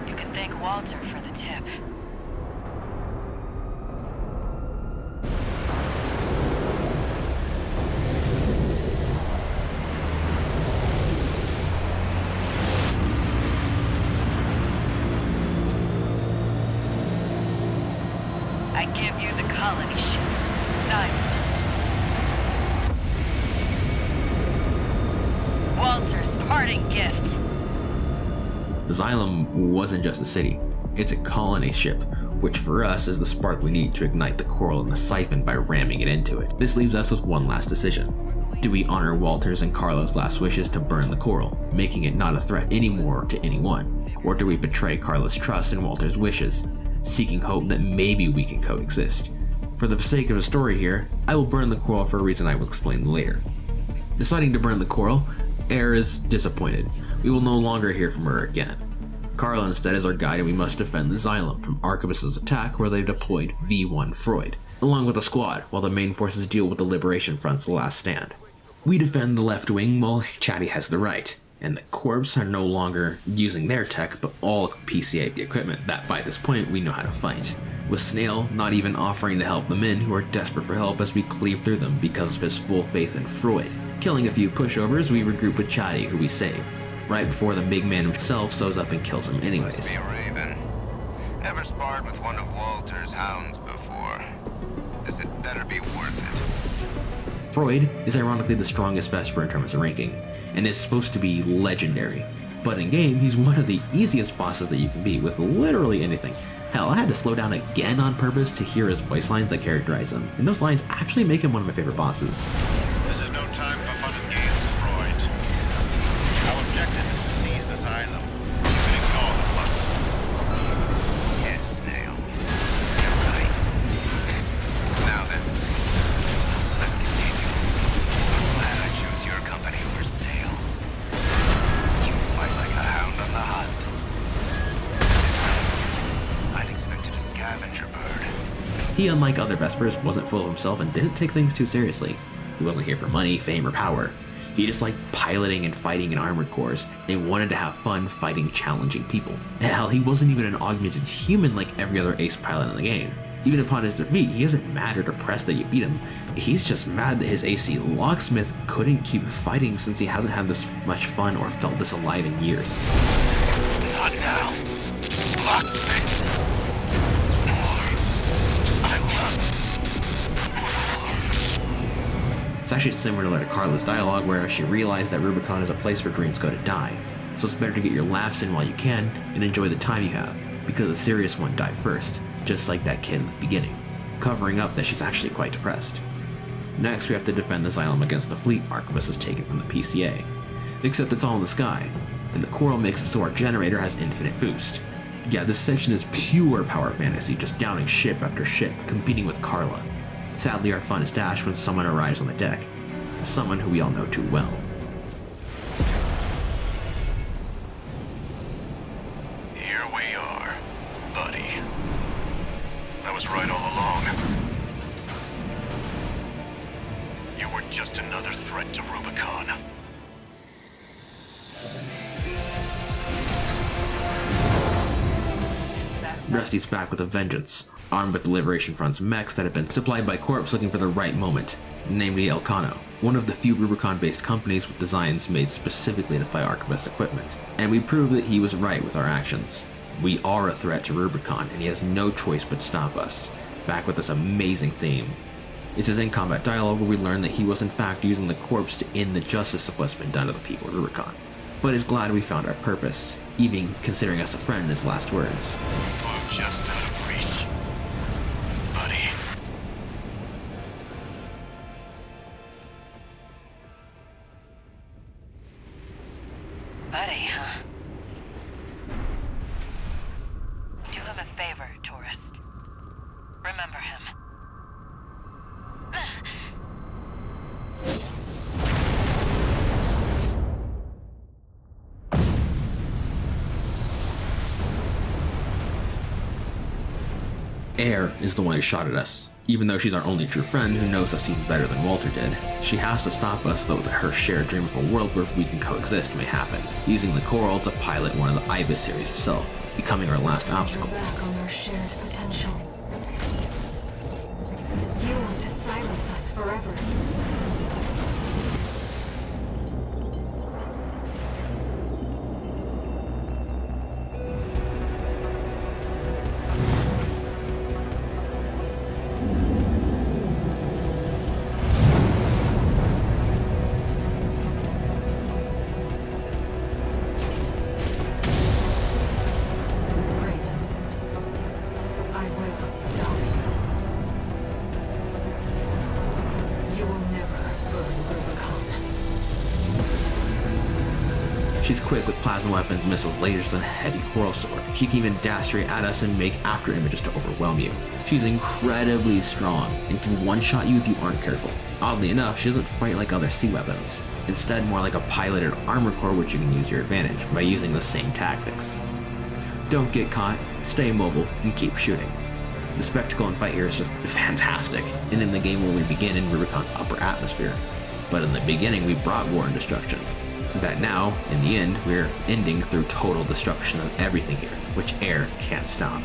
You can thank Walter for the tip. I give you the colony ship, Simon. Walter's parting gift. Xylem wasn't just a city, it's a colony ship, which for us is the spark we need to ignite the coral in the siphon by ramming it into it. This leaves us with one last decision. Do we honor Walter's and Carla's last wishes to burn the coral, making it not a threat anymore to anyone? Or do we betray Carla's trust in Walter's wishes, seeking hope that maybe we can coexist? For the sake of the story here, I will burn the coral for a reason I will explain later. Deciding to burn the coral, Air is disappointed. We will no longer hear from her again. Carla instead is our guide, and we must defend the Xylem from Arquebus's attack where they deployed V1 Freud, along with a squad, while the main forces deal with the Liberation Front's last stand. We defend the left wing while Chatty has the right, and the Corps are no longer using their tech but all PCA equipment that by this point we know how to fight, with Snail not even offering to help the men who are desperate for help as we cleave through them because of his full faith in Freud. Killing a few pushovers, we regroup with Chatty, who we save, right before the big man himself shows up and kills him anyways. Must be Raven. Never sparred with one of Walter's hounds before. This had better be worth it. Freud is ironically the strongest Vesper in terms of ranking, and is supposed to be legendary. But in game, he's one of the easiest bosses that you can beat with literally anything. Hell, I had to slow down again on purpose to hear his voice lines that characterize him, and those lines actually make him one of my favorite bosses. This is no time for fun and games, Freud. Our objective is to seize this island. You can ignore the plot. Yes, Snail. You're right. Now then, let's continue. I'm glad I chose your company over Snail's. You fight like a hound on the hunt. This altitude, I'd expected a scavenger bird. He, unlike other Vespers, wasn't full of himself and didn't take things too seriously. He wasn't here for money, fame, or power. He just liked piloting and fighting in armored corps, and wanted to have fun fighting challenging people. Hell, he wasn't even an augmented human like every other ace pilot in the game. Even upon his defeat, he isn't mad or depressed that you beat him. He's just mad that his AC Locksmith couldn't keep fighting since he hasn't had this much fun or felt this alive in years. Not now. Locksmith. It's actually similar to Carla's dialogue where she realized that Rubicon is a place where dreams go to die, so it's better to get your laughs in while you can and enjoy the time you have, because the serious one died first, just like that kid in the beginning, covering up that she's actually quite depressed. Next, we have to defend the Xylem against the fleet Arquebus has taken from the PCA, except it's all in the sky, and the coral makes it so our generator has infinite boost. Yeah, this section is pure power fantasy, just downing ship after ship, competing with Carla. Sadly, our fun is dashed when someone arrives on the deck, someone who we all know too well. Here we are, buddy. I was right all along. You were just another threat to Rubicon. Rusty's back with a vengeance, armed with the Liberation Front's mechs that have been supplied by Corps looking for the right moment, namely Elcano, one of the few Rubicon-based companies with designs made specifically to fight Arquebus equipment. And we proved that he was right with our actions. We are a threat to Rubicon, and he has no choice but to stop us. Back with this amazing theme. It's his in-combat dialogue where we learn that he was in fact using the Corps to end the justice of what's been done to the people of Rubicon. But is glad we found our purpose, even considering us a friend in his last words. I'm just out of reach, buddy. Buddy, huh? Do him a favor, tourist. Remember him. Air is the one who shot at us. Even though she's our only true friend who knows us even better than Walter did, she has to stop us so that her shared dream of a world where we can coexist may happen, using the Coral to pilot one of the Ibis series herself, becoming our last obstacle. Back on our shared potential. You want to silence us forever. She's quick with plasma weapons, missiles, lasers, and a heavy coral sword. She can even dash straight at us and make after images to overwhelm you. She's incredibly strong and can one-shot you if you aren't careful. Oddly enough, she doesn't fight like other sea weapons. Instead, more like a piloted armor core which you can use to your advantage by using the same tactics. Don't get caught, stay mobile, and keep shooting. The spectacle and fight here is just fantastic, and in the game where we begin in Rubicon's upper atmosphere. But in the beginning we brought war and destruction. That now, in the end, we're ending through total destruction of everything here, which Air can't stop.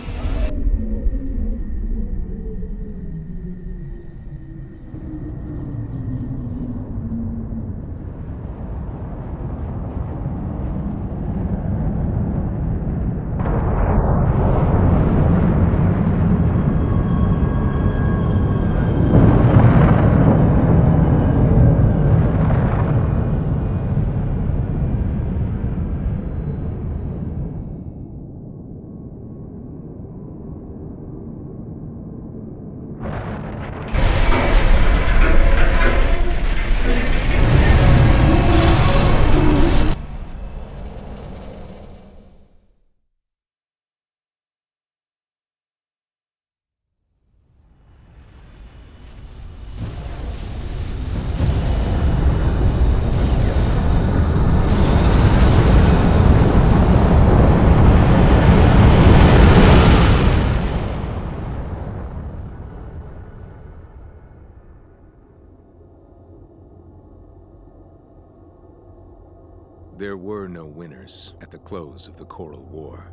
There were no winners at the close of the Coral War.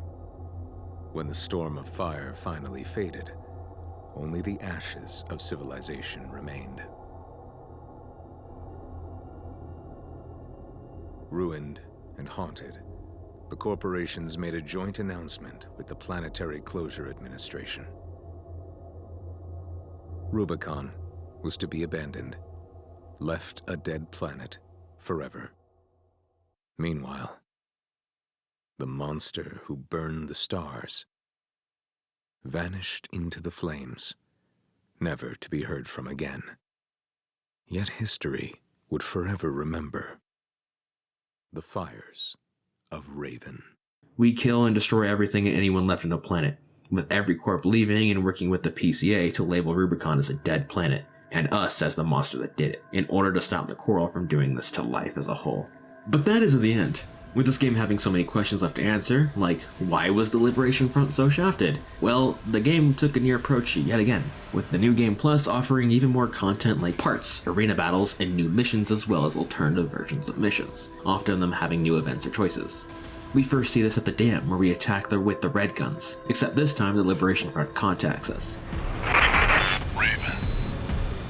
When the storm of fire finally faded, only the ashes of civilization remained. Ruined and haunted, the corporations made a joint announcement with the Planetary Closure Administration. Rubicon was to be abandoned, left a dead planet forever. Meanwhile, the monster who burned the stars vanished into the flames, never to be heard from again. Yet history would forever remember the fires of Raven. We kill and destroy everything and anyone left on the planet, with every corp leaving and working with the PCA to label Rubicon as a dead planet, and us as the monster that did it, in order to stop the Coral from doing this to life as a whole. But that isn't the end. With this game having so many questions left to answer, like why was the Liberation Front so shafted? Well, the game took a near approach yet again, with the new game plus offering even more content like parts, arena battles, and new missions as well as alternative versions of missions, often them having new events or choices. We first see this at the dam, where we attack with the red guns, except this time the Liberation Front contacts us. Raven,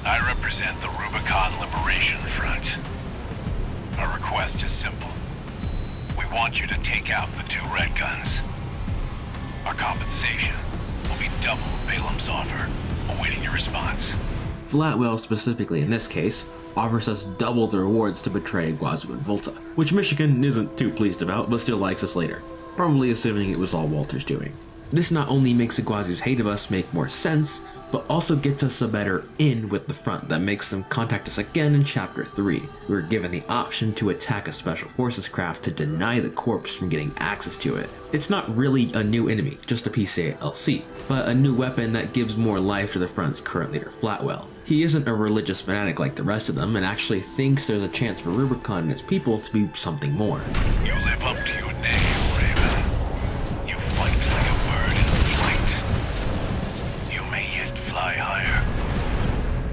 I represent the Rubicon Liberation Front. Our request is simple. We want you to take out the 2 red guns. Our compensation will be double Balaam's offer, awaiting your response. Flatwell, specifically in this case, offers us double the rewards to betray Guazu and Volta, which Michigan isn't too pleased about, but still likes us later, probably assuming it was all Walter's doing. This not only makes the Guazu's hate of us make more sense, but also gets us a better in with the front that makes them contact us again in Chapter 3. We were given the option to attack a Special Forces craft to deny the corpse from getting access to it. It's not really a new enemy, just a PCA LC, but a new weapon that gives more life to the front's current leader, Flatwell. He isn't a religious fanatic like the rest of them, and actually thinks there's a chance for Rubicon and its people to be something more. You live up to your name, Raven. You fight like a bird in flight. You may yet fly higher,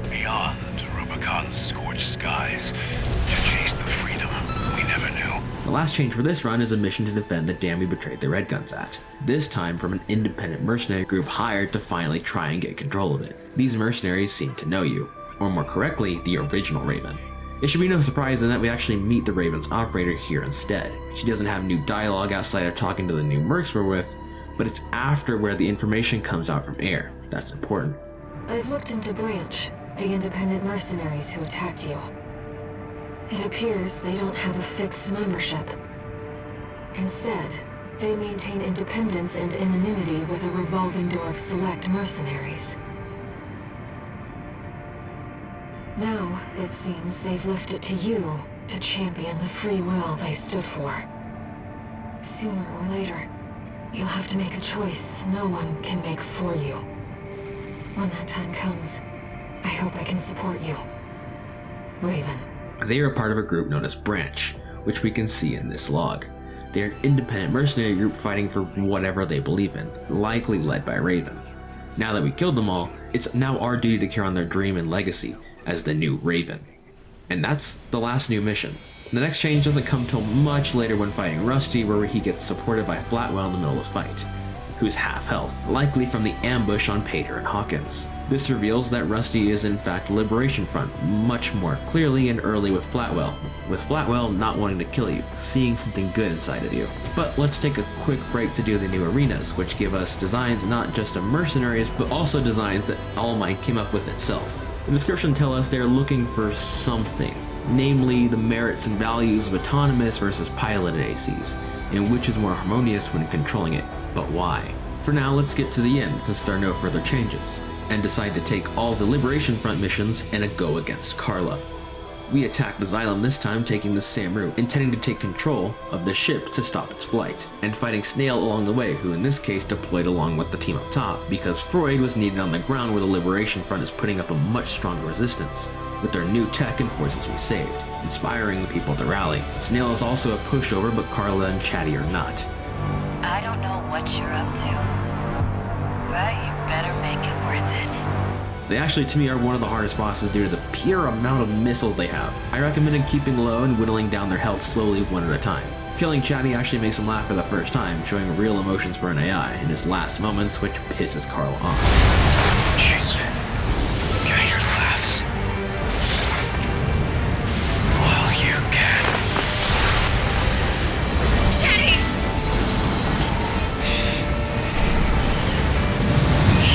beyond Rubicon's scorched skies, to chase the freedom we never knew. The last change for this run is a mission to defend the dam we betrayed the Red Guns at, this time from an independent mercenary group hired to finally try and get control of it. These mercenaries seem to know you, or more correctly, the original Raven. It should be no surprise then that we actually meet the Raven's operator here instead. She doesn't have new dialogue outside of talking to the new mercs we're with, but it's after where the information comes out from Air. That's important. I've looked into Branch, the independent mercenaries who attacked you. It appears they don't have a fixed membership. Instead, they maintain independence and anonymity with a revolving door of select mercenaries. Now, it seems they've left it to you to champion the free will they stood for. Sooner or later, you'll have to make a choice no one can make for you. When that time comes, I hope I can support you. Raven. They are part of a group known as Branch, which we can see in this log. They are an independent mercenary group fighting for whatever they believe in, likely led by Raven. Now that we killed them all, it's now our duty to carry on their dream and legacy as the new Raven. And that's the last new mission. The next change doesn't come till much later when fighting Rusty, where he gets supported by Flatwell in the middle of the fight, who's half health, likely from the ambush on Pater and Hawkins. This reveals that Rusty is in fact Liberation Front much more clearly and early with Flatwell not wanting to kill you, seeing something good inside of you. But let's take a quick break to do the new arenas, which give us designs not just of mercenaries, but also designs that All Might came up with itself. The description tells us they're looking for something, namely the merits and values of autonomous versus piloted ACs, and which is more harmonious when controlling it, but why? For now, let's skip to the end since there are no further changes, and decide to take all the Liberation Front missions and a go against Carla. We attack the Xylem this time, taking the same route, intending to take control of the ship to stop its flight, and fighting Snail along the way, who in this case deployed along with the team up top, because Freud was needed on the ground where the Liberation Front is putting up a much stronger resistance, with their new tech and forces we saved, inspiring the people to rally. Snail is also a pushover, but Carla and Chatty are not. I don't know what you're up to, but you better make it worth it. They actually, to me, are one of the hardest bosses due to the pure amount of missiles they have. I recommended keeping low and whittling down their health slowly one at a time. Killing Chatty actually makes him laugh for the first time, showing real emotions for an AI in his last moments, which pisses Carl off. Jeez. Can I hear laughs? Well, you can. Chatty!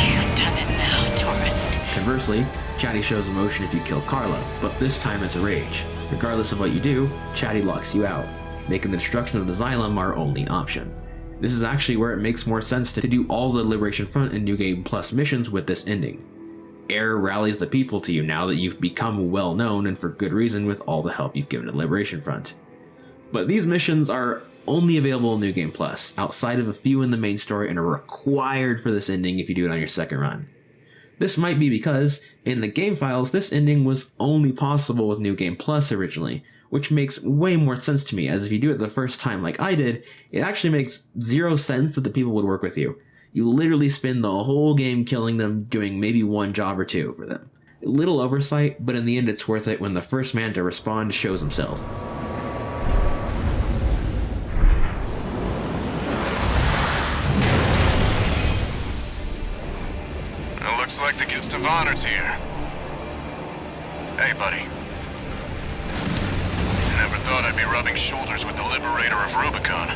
You've done it now, tourist. Conversely, Chatty shows emotion if you kill Carla, but this time it's a rage. Regardless of what you do, Chatty locks you out, making the destruction of the Xylem our only option. This is actually where it makes more sense to do all the Liberation Front and New Game Plus missions with this ending. Air rallies the people to you now that you've become well known, and for good reason with all the help you've given to Liberation Front. But these missions are only available in New Game Plus, outside of a few in the main story, and are required for this ending if you do it on your second run. This might be because, in the game files, this ending was only possible with New Game Plus originally, which makes way more sense to me, as if you do it the first time like I did, it actually makes zero sense that the people would work with you. You literally spend the whole game killing them, doing maybe one job or two for them. A little oversight, but in the end it's worth it when the first man to respond shows himself. like the guest of honor's here. Hey, buddy. Never thought I'd be rubbing shoulders with the liberator of Rubicon.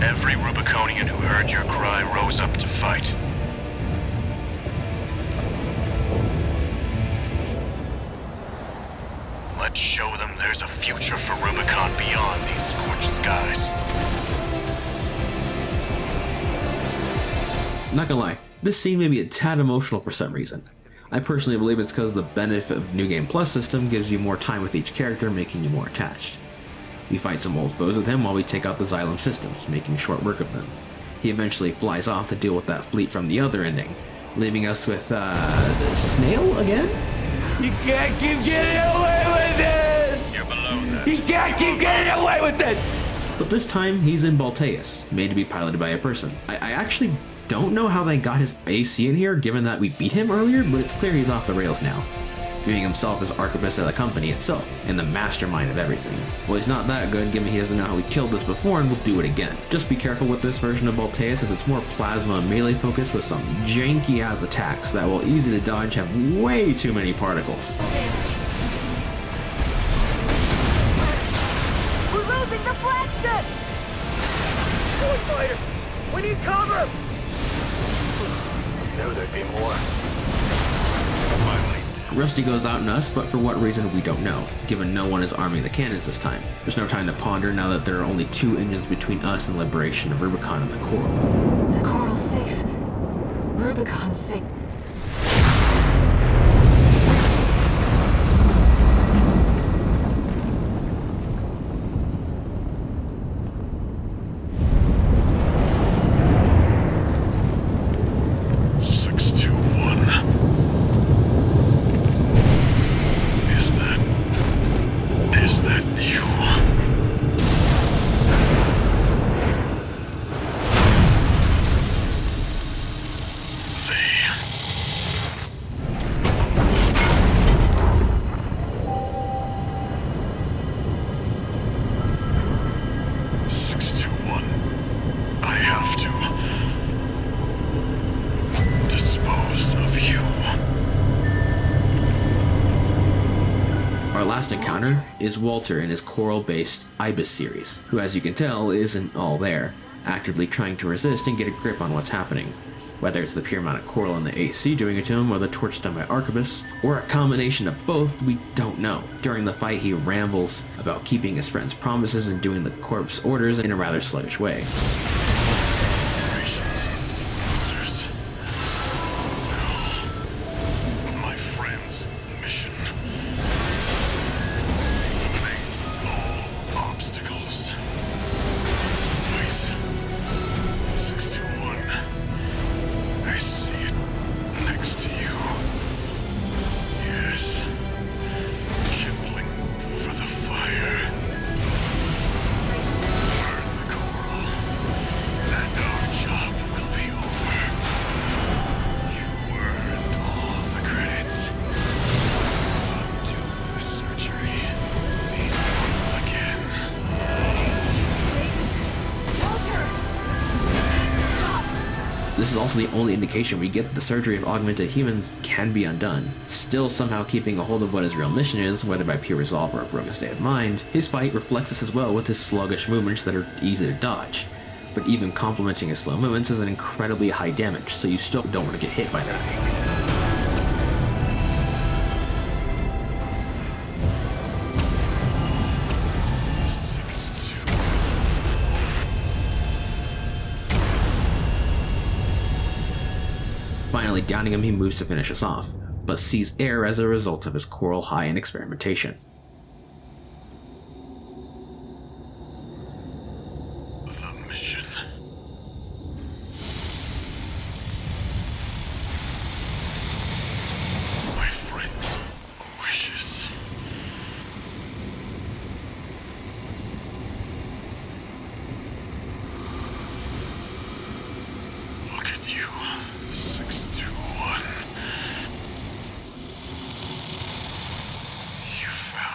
Every Rubiconian who heard your cry rose up to fight. Let's show them there's a future for Rubicon beyond these scorched skies. Not gonna lie, this scene made me a tad emotional for some reason. I personally believe it's because the benefit of New Game Plus system gives you more time with each character, making you more attached. We fight some old foes with him while we take out the Xylem systems, making short work of them. He eventually flies off to deal with that fleet from the other ending, leaving us with, Snail again? You can't keep getting away with it! You're below that. You can't keep getting away with it! But this time, he's in Balteus, made to be piloted by a person. I actually don't know how they got his AC in here, given that we beat him earlier, but it's clear he's off the rails now, viewing himself as archivist of the company itself, and the mastermind of everything. Well, he's not that good, given he doesn't know how he killed us before and will do it again. Just be careful with this version of Balteus, as it's more plasma and melee focused with some janky-ass attacks that, while easy to dodge, have way too many particles. We're losing the flagship! Boy fighter! We need cover! Knew there'd be more. Rusty goes out in us, but for what reason we don't know, given no one is arming the cannons this time. There's no time to ponder now that there are only 2 engines between us and the liberation of Rubicon and the Coral. The Coral's safe. Rubicon's safe. Encounter is Walter in his Coral-based Ibis series, who, as you can tell, isn't all there, actively trying to resist and get a grip on what's happening. Whether it's the pure amount of Coral and the AC doing it to him, or the torch done by Arquebus, or a combination of both, we don't know. During the fight, he rambles about keeping his friend's promises and doing the corp's orders in a rather sluggish way. This is also the only indication we get that the surgery of augmented humans can be undone. Still somehow keeping a hold of what his real mission is, whether by pure resolve or a broken state of mind, his fight reflects this as well with his sluggish movements that are easy to dodge. But even complementing his slow movements is an incredibly high damage, so you still don't want to get hit by that. Finally downing him, he moves to finish us off, but sees air as a result of his Coral high in experimentation. The mission. My friend's wishes. Look at you. 621. You found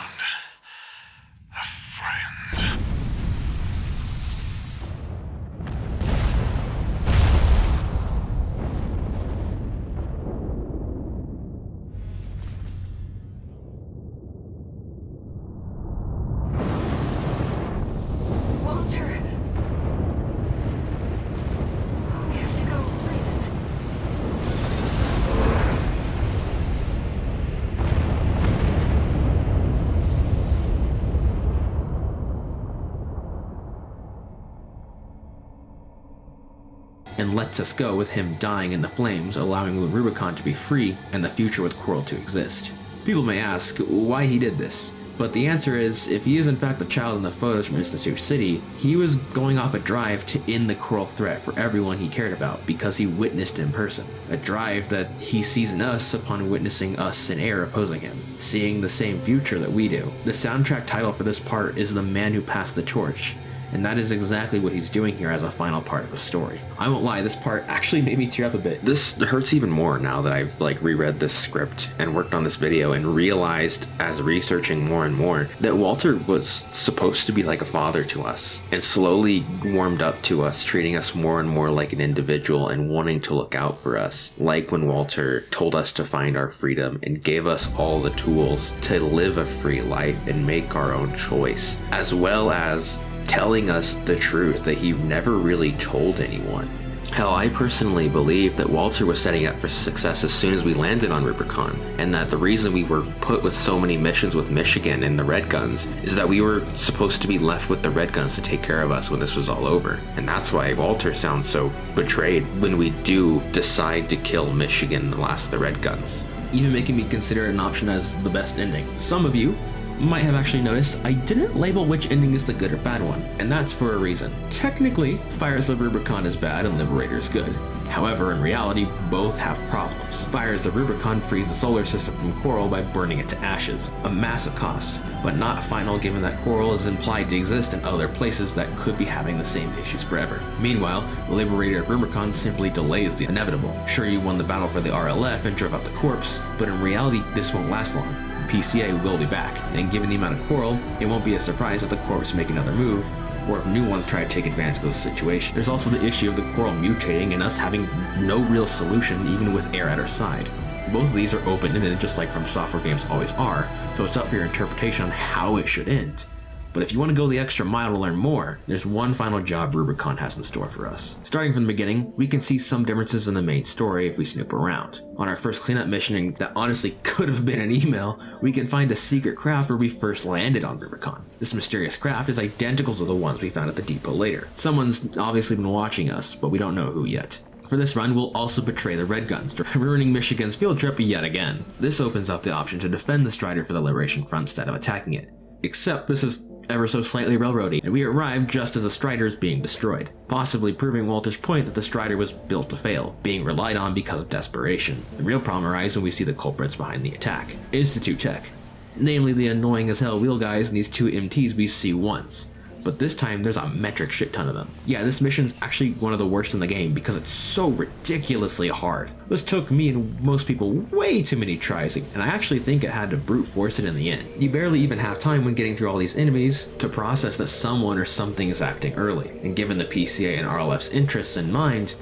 and lets us go with him dying in the flames, allowing the Rubicon to be free and the future with Coral to exist. People may ask why he did this, but the answer is, if he is in fact the child in the photos from Institute City, he was going off a drive to end the Coral threat for everyone he cared about because he witnessed in person. A drive that he sees in us upon witnessing us in air opposing him, seeing the same future that we do. The soundtrack title for this part is The Man Who Passed the Torch, and that is exactly what he's doing here as a final part of the story. I won't lie, this part actually made me tear up a bit. This hurts even more now that I've reread this script and worked on this video and realized as researching more and more that Walter was supposed to be like a father to us and slowly warmed up to us, treating us more and more like an individual and wanting to look out for us. Like when Walter told us to find our freedom and gave us all the tools to live a free life and make our own choice, as well as telling us the truth that he never really told anyone. Hell, I personally believe that Walter was setting up for success as soon as we landed on Rubicon, and that the reason we were put with so many missions with Michigan and the Red Guns is that we were supposed to be left with the Red Guns to take care of us when this was all over. And that's why Walter sounds so betrayed when we do decide to kill Michigan and the last of the Red Guns, even making me consider it an option as the best ending. Some of you might have actually noticed I didn't label which ending is the good or bad one, and that's for a reason. Technically, Fires of Rubicon is bad and Liberator is good. However, in reality, both have problems. Fires of Rubicon frees the solar system from Coral by burning it to ashes, a massive cost, but not final given that Coral is implied to exist in other places that could be having the same issues forever. Meanwhile, Liberator of Rubicon simply delays the inevitable. Sure, you won the battle for the RLF and drove out the corpse, but in reality, this won't last long. PCA will be back, and given the amount of Coral, it won't be a surprise if the corps make another move, or if new ones try to take advantage of the situation. There's also the issue of the Coral mutating and us having no real solution even with air at our side. Both of these are open-ended just like From Software games always are, so it's up for your interpretation on how it should end. But if you want to go the extra mile to learn more, there's one final job Rubicon has in store for us. Starting from the beginning, we can see some differences in the main story if we snoop around. On our first cleanup mission that honestly could have been an email, we can find a secret craft where we first landed on Rubicon. This mysterious craft is identical to the ones we found at the depot later. Someone's obviously been watching us, but we don't know who yet. For this run, we'll also betray the Red Guns, ruining Michigan's field trip yet again. This opens up the option to defend the Strider for the Liberation Front instead of attacking it. Except this is ever so slightly railroady, and we arrive just as the Strider is being destroyed, possibly proving Walter's point that the Strider was built to fail, being relied on because of desperation. The real problem arises when we see the culprits behind the attack. Institute Tech, namely the annoying as hell wheel guys and these two MTs we see once. But this time there's a metric shit ton of them. Yeah, this mission's actually one of the worst in the game because it's so ridiculously hard. This took me and most people way too many tries, and I actually think it had to brute force it in the end. You barely even have time when getting through all these enemies to process that someone or something is acting early. And given the PCA and RLF's interests in mind,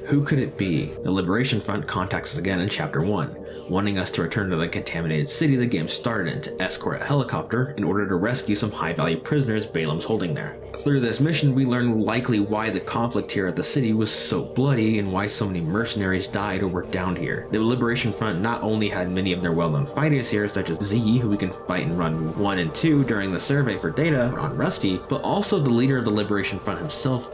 who could it be? The Liberation Front contacts us again in Chapter 1, wanting us to return to the contaminated city the game started in to escort a helicopter in order to rescue some high-value prisoners Balam's holding there. Through this mission, we learn likely why the conflict here at the city was so bloody and why so many mercenaries died or were downed here. The Liberation Front not only had many of their well-known fighters here, such as Z, who we can fight in Run 1 and 2 during the survey for data on Rusty, but also the leader of the Liberation Front himself,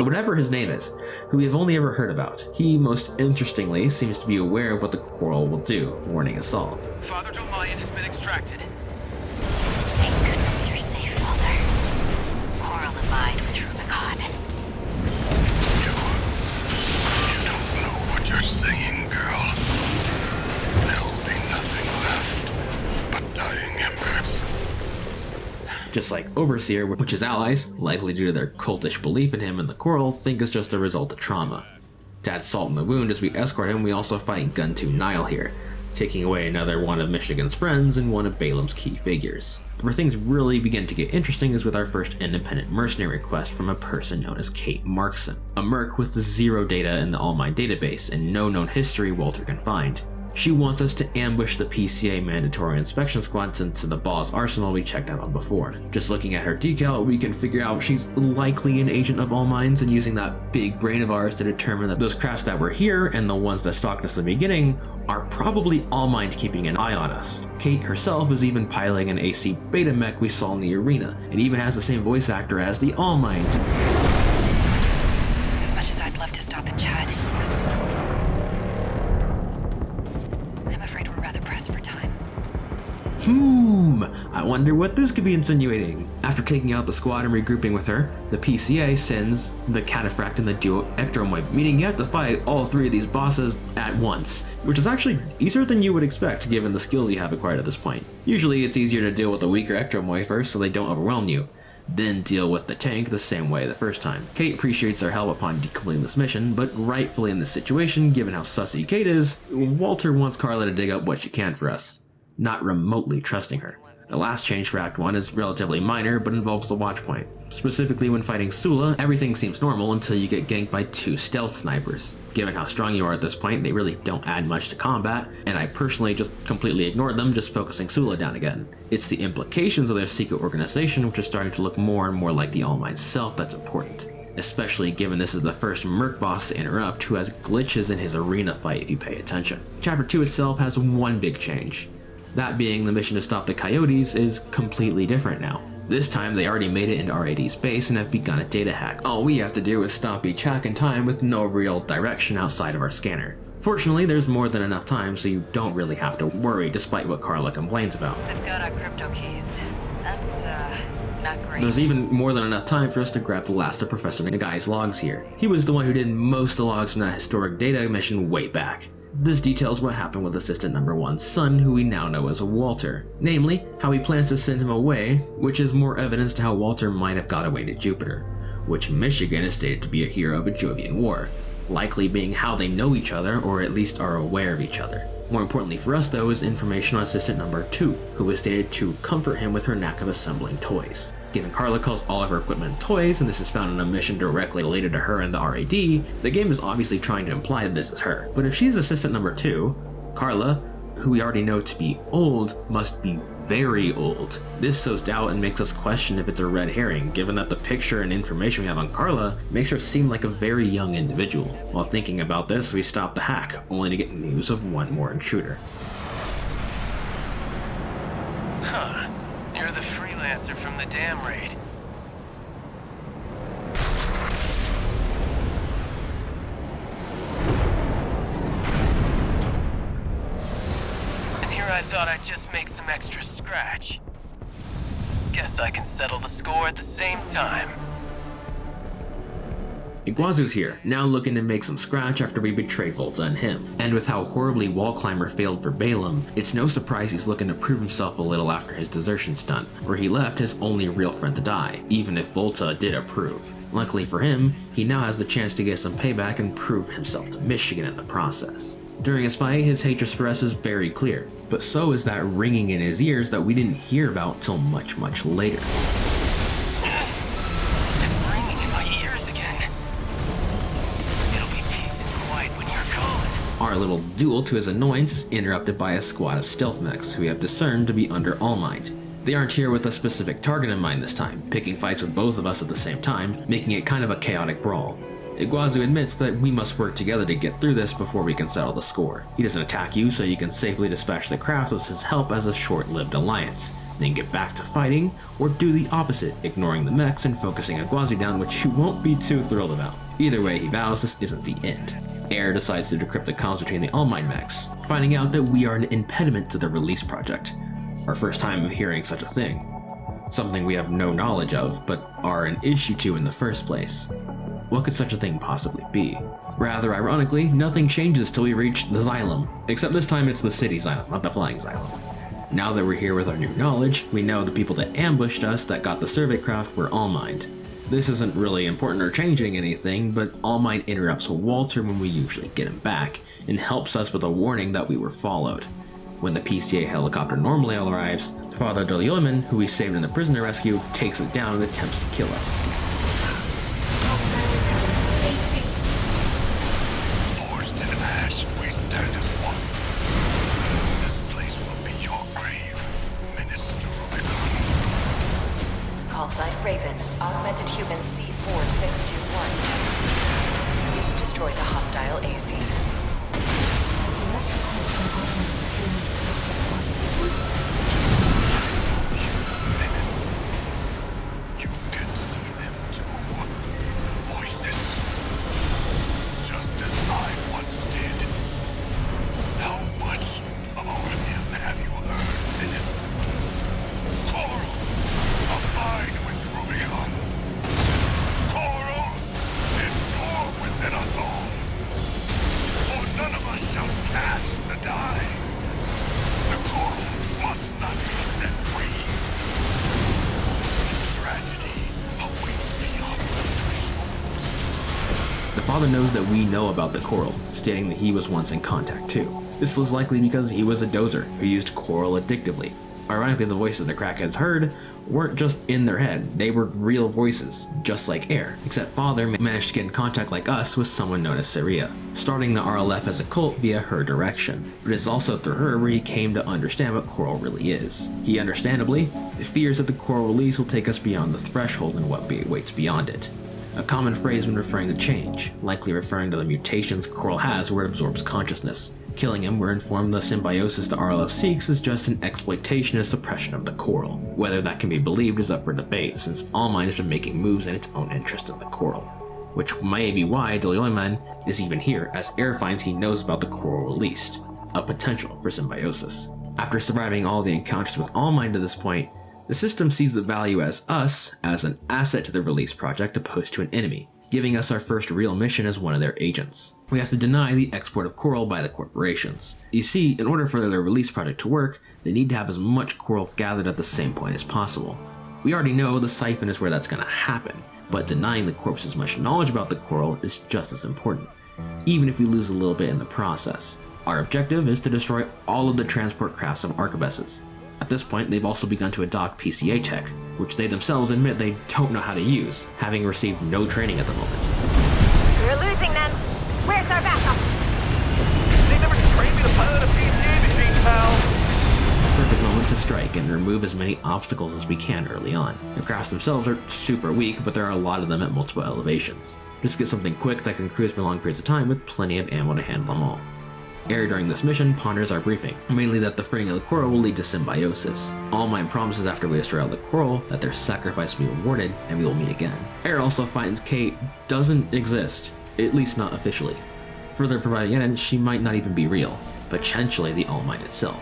whatever his name is, who we have only ever heard about. He, most interestingly, seems to be aware of what the Coral will do, warning us all. Father Dolmayan has been extracted. Thank goodness you're safe, Father. Coral abide with Rubicon. You don't know what you're saying, girl. There'll be nothing left but dying embers. Just like Overseer, which his allies, likely due to their cultish belief in him and the Coral, think is just a result of trauma. To add salt in the wound as we escort him, we also fight Gun 2 Nile here, taking away another one of Michigan's friends and one of Balam's key figures. Where things really begin to get interesting is with our first independent mercenary quest from a person known as Kate Markson, a merc with zero data in the All Mine database and no known history Walter can find. She wants us to ambush the PCA mandatory inspection squad sent to the Boss arsenal we checked out on before. Just looking at her decal, we can figure out she's likely an agent of All Mines, and using that big brain of ours to determine that those crafts that were here and the ones that stalked us in the beginning are probably All Mines keeping an eye on us. Kate herself is even piloting an AC beta mech we saw in the arena, and even has the same voice actor as the All Mind. press for time. I wonder what this could be insinuating. After taking out the squad and regrouping with her, the PCA sends the Cataphract and the duo Ectromoid, meaning you have to fight all three of these bosses at once, which is actually easier than you would expect given the skills you have acquired at this point. Usually it's easier to deal with the weaker Ectromoid first so they don't overwhelm you, then deal with the tank the same way the first time. Kate appreciates their help upon completing this mission, but rightfully in this situation, given how sussy Kate is, Walter wants Carla to dig up what she can for us, not remotely trusting her. The last change for Act 1 is relatively minor, but involves the watch point. Specifically when fighting Sula, everything seems normal until you get ganked by 2 stealth snipers. Given how strong you are at this point, they really don't add much to combat, and I personally just completely ignored them, just focusing Sula down again. It's the implications of their secret organization which is starting to look more and more like the All Might self that's important. Especially given this is the first Merc boss to interrupt who has glitches in his arena fight if you pay attention. Chapter 2 itself has one big change. That being the mission to stop the Coyotes is completely different now. This time they already made it into R.A.D's base and have begun a data hack. All we have to do is stop each hack in time with no real direction outside of our scanner. Fortunately, there's more than enough time so you don't really have to worry despite what Carla complains about. I've got our crypto keys. That's, not great. There's even more than enough time for us to grab the last of Professor Nagai's logs here. He was the one who did most of the logs from that historic data mission way back. This details what happened with Assistant Number 1's son, who we now know as Walter. Namely, how he plans to send him away, which is more evidence to how Walter might have got away to Jupiter, which Michigan is stated to be a hero of a Jovian war, likely being how they know each other or at least are aware of each other. More importantly for us though is information on Assistant Number 2, who is stated to comfort him with her knack of assembling toys. Given Carla calls all of her equipment toys, and this is found in a mission directly related to her and the R.A.D, the game is obviously trying to imply that this is her. But if she's Assistant Number 2, Carla, who we already know to be old, must be very old. This sows doubt and makes us question if it's a red herring, given that the picture and information we have on Carla makes her seem like a very young individual. While thinking about this, we stop the hack, only to get news of one more intruder. Huh. You're the freelancer from the damn raid. And here I thought I'd just make some extra scratch. Guess I can settle the score at the same time. Iguazu's here, now looking to make some scratch after we betrayed Volta and him. And with how horribly Wall Climber failed for Balaam, it's no surprise he's looking to prove himself a little after his desertion stunt, where he left his only real friend to die, even if Volta did approve. Luckily for him, he now has the chance to get some payback and prove himself to Michigan in the process. During his fight, his hatred for us is very clear, but so is that ringing in his ears that we didn't hear about till much later. Our little duel to his annoyance is interrupted by a squad of stealth mechs who we have discerned to be under All Might. They aren't here with a specific target in mind this time, picking fights with both of us at the same time, making it kind of a chaotic brawl. Iguazu admits that we must work together to get through this before we can settle the score. He doesn't attack you so you can safely dispatch the crafts with his help as a short-lived alliance, then get back to fighting, or do the opposite, ignoring the mechs and focusing Iguazu down, which you won't be too thrilled about. Either way, he vows this isn't the end. Air decides to decrypt the comms between the All Might mechs, finding out that we are an impediment to the release project. Our first time of hearing such a thing. Something we have no knowledge of, but are an issue to in the first place. What could such a thing possibly be? Rather ironically, nothing changes till we reach the Xylem, except this time it's the city Xylem, not the flying Xylem. Now that we're here with our new knowledge, we know the people that ambushed us that got the survey craft were All Might. This isn't really important or changing anything, but All Might interrupts Walter when we usually get him back, and helps us with a warning that we were followed. When the PCA helicopter normally arrives, Father Dolioman, who we saved in the prisoner rescue, takes it down and attempts to kill us. Forged in ash, we stand as one. This place will be your grave, menace to Rubicon. Call sign Raven, augmented human C4621. Please destroy the hostile AC. Menace. You can see them too. The voices. Just as I once did. How much of our him Father knows that we know about the Coral, stating that he was once in contact too. This was likely because he was a dozer who used Coral addictively. Ironically, the voices the crackheads heard weren't just in their head, they were real voices, just like Air, except Father managed to get in contact like us with someone known as Saria, starting the RLF as a cult via her direction. But it's also through her where he came to understand what Coral really is. He understandably fears that the Coral release will take us beyond the threshold and what waits beyond it. A common phrase when referring to change, likely referring to the mutations Coral has where it absorbs consciousness. Killing him, we're informed the symbiosis the RLF seeks is just an exploitation and suppression of the Coral. Whether that can be believed is up for debate, since All Might has been making moves in its own interest in the Coral. Which may be why Dolyoman is even here, as Air finds he knows about the Coral released, a potential for symbiosis. After surviving all the encounters with All Might to this point, the system sees the value as us as an asset to the release project opposed to an enemy, giving us our first real mission as one of their agents. We have to deny the export of Coral by the corporations. You see, in order for their release project to work, they need to have as much Coral gathered at the same point as possible. We already know the siphon is where that's going to happen, but denying the corps as much knowledge about the Coral is just as important, even if we lose a little bit in the process. Our objective is to destroy all of the transport crafts of arquebuses. At this point, they've also begun to adopt PCA tech, which they themselves admit they don't know how to use, having received no training at the moment. We're losing them. Where's our backup? They never trained me to pilot a PCA machine, pal. Perfect moment to strike and remove as many obstacles as we can early on. The crafts themselves are super weak, but there are a lot of them at multiple elevations. Just get something quick that can cruise for long periods of time with plenty of ammo to handle them all. Air during this mission ponders our briefing, mainly that the freeing of the Coral will lead to symbiosis. All Might promises after we destroy all the Coral that their sacrifice will be rewarded and we will meet again. Air also finds Kate doesn't exist, at least not officially, further providing evidence she might not even be real, potentially the All Might itself.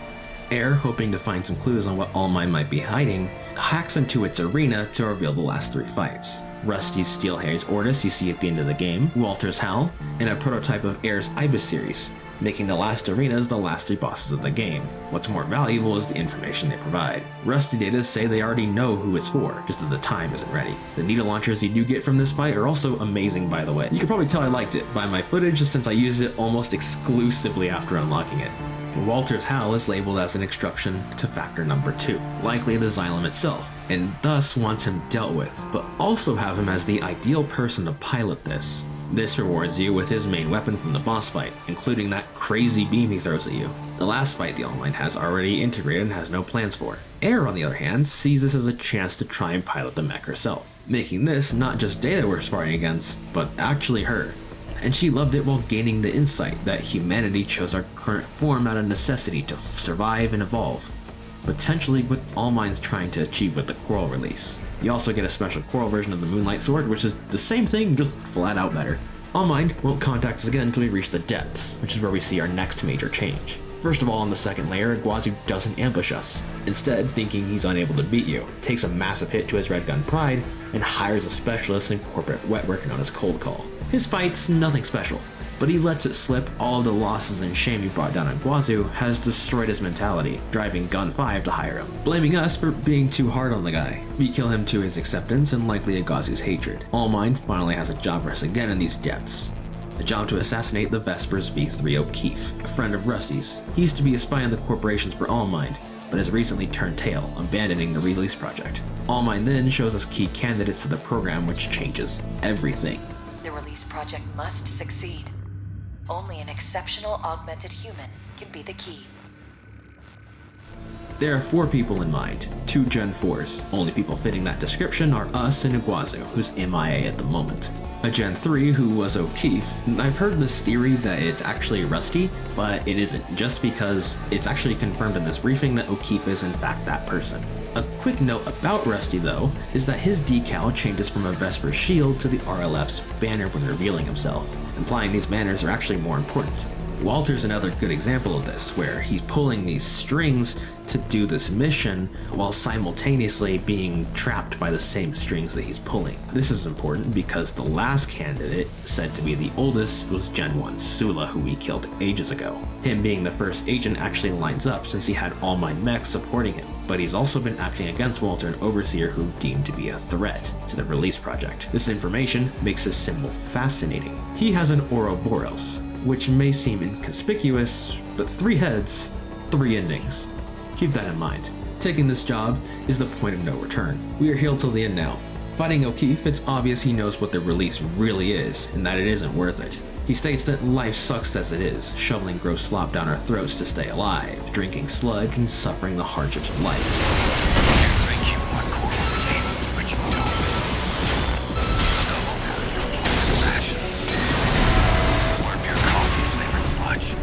Air, hoping to find some clues on what All Might might be hiding, hacks into its arena to reveal the last 3 fights. Rusty's Steelhairs Ortis you see at the end of the game, Walter's Howl, and a prototype of Air's Ibis series, making the last arenas the last 3 bosses of the game. What's more valuable is the information they provide. Rusty data say they already know who it's for, just that the time isn't ready. The needle launchers you do get from this fight are also amazing, by the way. You can probably tell I liked it by my footage since I used it almost exclusively after unlocking it. Walter's Howl is labeled as an instruction to factor number 2, likely the Xylem itself, and thus wants him dealt with, but also have him as the ideal person to pilot this. This rewards you with his main weapon from the boss fight, including that crazy beam he throws at you. The last fight the All Might has already integrated and has no plans for. Air, on the other hand, sees this as a chance to try and pilot the mech herself, making this not just Data we're sparring against, but actually her. And she loved it while gaining the insight that humanity chose our current form out of necessity to survive and evolve, potentially what All Might's trying to achieve with the Coral release. You also get a special Coral version of the Moonlight Sword, which is the same thing, just flat out better. All Might won't contact us again until we reach the depths, which is where we see our next major change. First of all, on the second layer, Guazu doesn't ambush us. Instead, thinking he's unable to beat you, takes a massive hit to his Red Gun Pride, and hires a specialist in corporate wet work known as Cold Call. His fight's nothing special, but he lets it slip all the losses and shame he brought down on Guazu has destroyed his mentality, driving Gun 5 to hire him, blaming us for being too hard on the guy. We kill him to his acceptance and likely Guazu's hatred. All Might finally has a job for us again in these depths. The job to assassinate the Vespers V3 O'Keefe, a friend of Rusty's. He used to be a spy on the corporations for All Might, but has recently turned tail, abandoning the release project. All Might then shows us key candidates to the program, which changes everything. The release project must succeed. Only an exceptional augmented human can be the key. There are 4 people in mind, 2 Gen 4s. Only people fitting that description are us and Guazu, who's MIA at the moment. A Gen 3 who was O'Keefe. I've heard this theory that it's actually Rusty, but it isn't, just because it's actually confirmed in this briefing that O'Keefe is in fact that person. A quick note about Rusty though, is that his decal changes from a Vesper shield to the RLF's banner when revealing himself, implying these banners are actually more important. Walter's another good example of this, where he's pulling these strings to do this mission while simultaneously being trapped by the same strings that he's pulling. This is important because the last candidate, said to be the oldest, was Gen 1 Sula, who we killed ages ago. Him being the first agent actually lines up since he had All Might mechs supporting him. but he's also been acting against Walter and Overseer, who deemed to be a threat to the release project. This information makes his symbol fascinating. He has an Ouroboros, which may seem inconspicuous, but 3 heads, 3 endings. Keep that in mind. Taking this job is the point of no return. We are here till the end now. Fighting O'Keefe, it's obvious he knows what the release really is, and that it isn't worth it. He states that life sucks as it is, shoveling gross slop down our throats to stay alive, drinking sludge and suffering the hardships of life. You think you want coral release, but you don't. Shovel down your blood rations. Slurp your coffee-flavored sludge.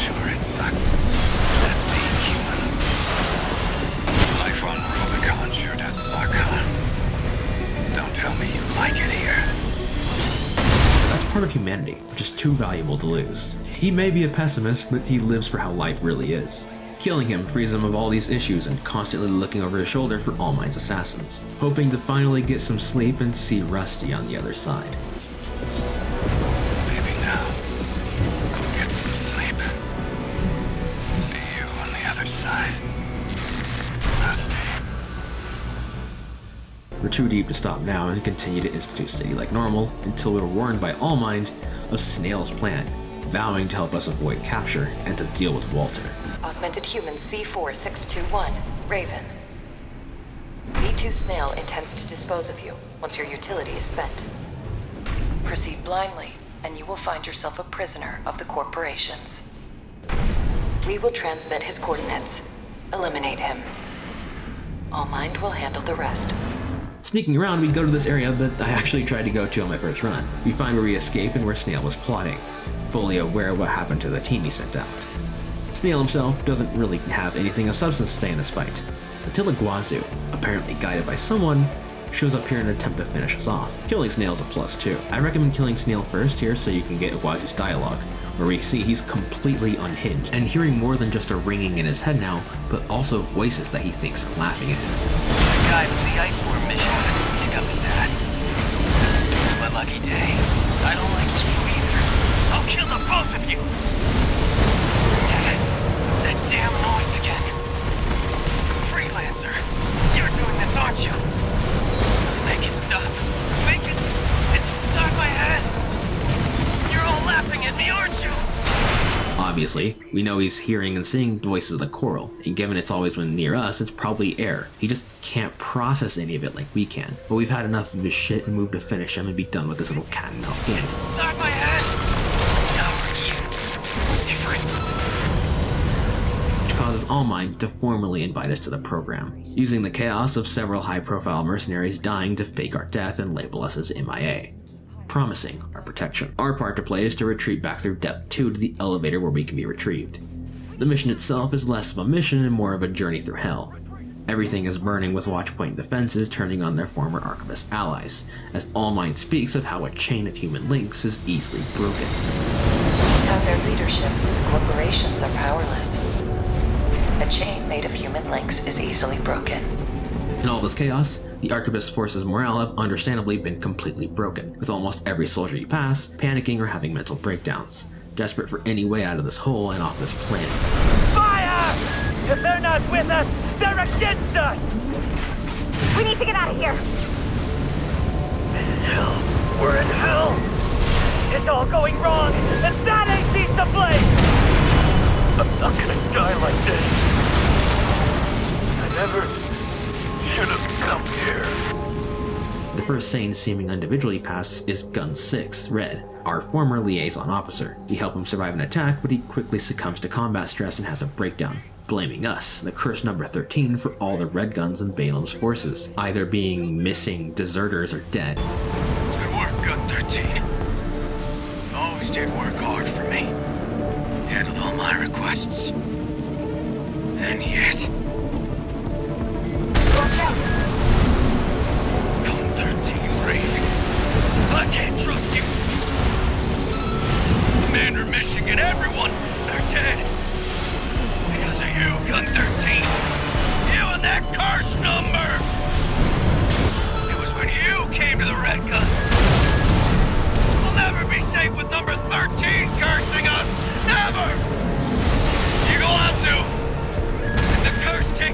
Sure, it sucks. That's being human. Life on Rubicon sure does suck, huh? Don't tell me you like it here. That's part of humanity, which is too valuable to lose. He may be a pessimist, but he lives for how life really is. Killing him frees him of all these issues and constantly looking over his shoulder for All Might's assassins, hoping to finally get some sleep and see Rusty on the other side. Maybe now. Go get some sleep. See you on the other side. Rusty. We're too deep to stop now and continue to institute City like normal until we're warned by All Might of Snail's plan, vowing to help us avoid capture and to deal with Walter. Augmented Human C4621, Raven. V2 Snail intends to dispose of you once your utility is spent. Proceed blindly, and you will find yourself a prisoner of the corporations. We will transmit his coordinates. Eliminate him. All Mind will handle the rest. Sneaking around, we go to this area that I actually tried to go to on my first run. We find where we escape and where Snail was plotting, fully aware of what happened to the team he sent out. Snail himself doesn't really have anything of substance to stay in this fight, until Iguazu, apparently guided by someone, shows up here in an attempt to finish us off. Killing Snail's a plus too. I recommend killing Snail first here so you can get Iguazu's dialogue, where we see he's completely unhinged and hearing more than just a ringing in his head now, but also voices that he thinks are laughing at him. The guy from the Ice War mission with a stick up his ass. It's my lucky day. I don't like you either. I'll kill the both of you! That damn noise again. Freelancer, you're doing this, aren't you? Make it stop. Make it... It's inside my head. You're all laughing at me, aren't you? Obviously, we know he's hearing and seeing the voices of the coral, and given it's always when near us, it's probably air. He just can't process any of it like we can. But we've had enough of his shit and moved to finish him and be done with this little cat and mouse game. It's inside my head. Now are you different? Which causes All Might to formally invite us to the program, using the chaos of several high-profile mercenaries dying to fake our death and label us as MIA. Promising our protection. Our part to play is to retreat back through Depth 2 to the elevator where we can be retrieved. The mission itself is less of a mission and more of a journey through hell. Everything is burning with Watchpoint defenses turning on their former Archivist allies, as All Might speaks of how a chain of human links is easily broken. Without their leadership, corporations are powerless. A chain made of human links is easily broken. In all this chaos, the Archivist forces' morale have understandably been completely broken, with almost every soldier you pass panicking or having mental breakdowns, desperate for any way out of this hole and off this planet. Fire! If they're not with us, they're against us! We need to get out of here! This is hell. We're in hell! It's all going wrong, and that AC's the blame! I'm not gonna die like this. I never should have come here. The first sane-seeming individual he passes is Gun 6, R.A.D, our former liaison officer. We help him survive an attack, but he quickly succumbs to combat stress and has a breakdown, blaming us, the cursed number 13, for all the Red Guns in Balam's forces, either being missing, deserters, or dead. Good work, Gun 13. Always did work hard for me. Handled all my requests. And yet... Gun 13, Raven. I can't trust you. Commander Michigan, everyone, they're dead. Because of you, Gun 13. You and that curse number. It was when you came to the Red Guns. We'll never be safe with number 13 cursing us. Never. You go, Azu. And the curse team.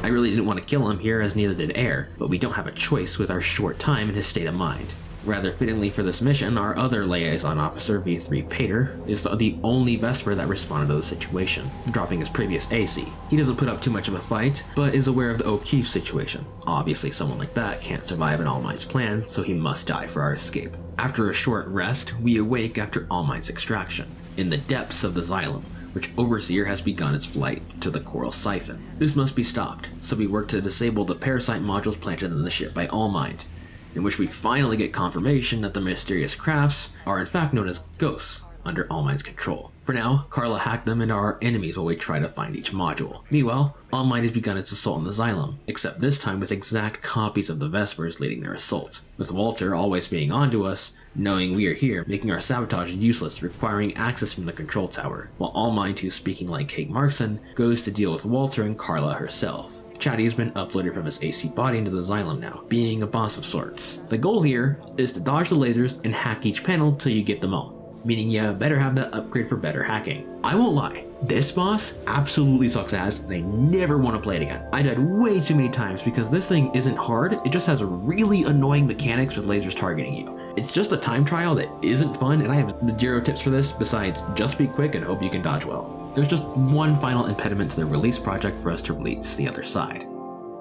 I really didn't want to kill him here, as neither did Air, but we don't have a choice with our short time and his state of mind. Rather fittingly for this mission, our other liaison officer, V3 Pater, is the only Vesper that responded to the situation, dropping his previous AC. He doesn't put up too much of a fight, but is aware of the O'Keefe situation. Obviously someone like that can't survive an All Might's plan, so he must die for our escape. After a short rest, we awake after All Might's extraction, in the depths of the Xylem, which Overseer has begun its flight to the Coral Siphon. This must be stopped, so we work to disable the parasite modules planted in the ship by All Might, in which we finally get confirmation that the mysterious crafts are in fact known as ghosts, under All Might's control. For now, Carla hacked them into our enemies while we try to find each module. Meanwhile, All Might has begun its assault on the Xylem, except this time with exact copies of the Vespers leading their assault, with Walter always being onto us, knowing we are here, making our sabotage useless, requiring access from the control tower, while All Might, who's speaking like Kate Markson, goes to deal with Walter and Carla herself. Chatty has been uploaded from his AC body into the Xylem now, being a boss of sorts. The goal here is to dodge the lasers and hack each panel till you get them all, meaning you better have that upgrade for better hacking. I won't lie, this boss absolutely sucks ass and I never want to play it again. I died way too many times because this thing isn't hard, it just has really annoying mechanics with lasers targeting you. It's just a time trial that isn't fun, and I have 0 tips for this besides just be quick and hope you can dodge well. There's just one final impediment to the release project for us to release the other side.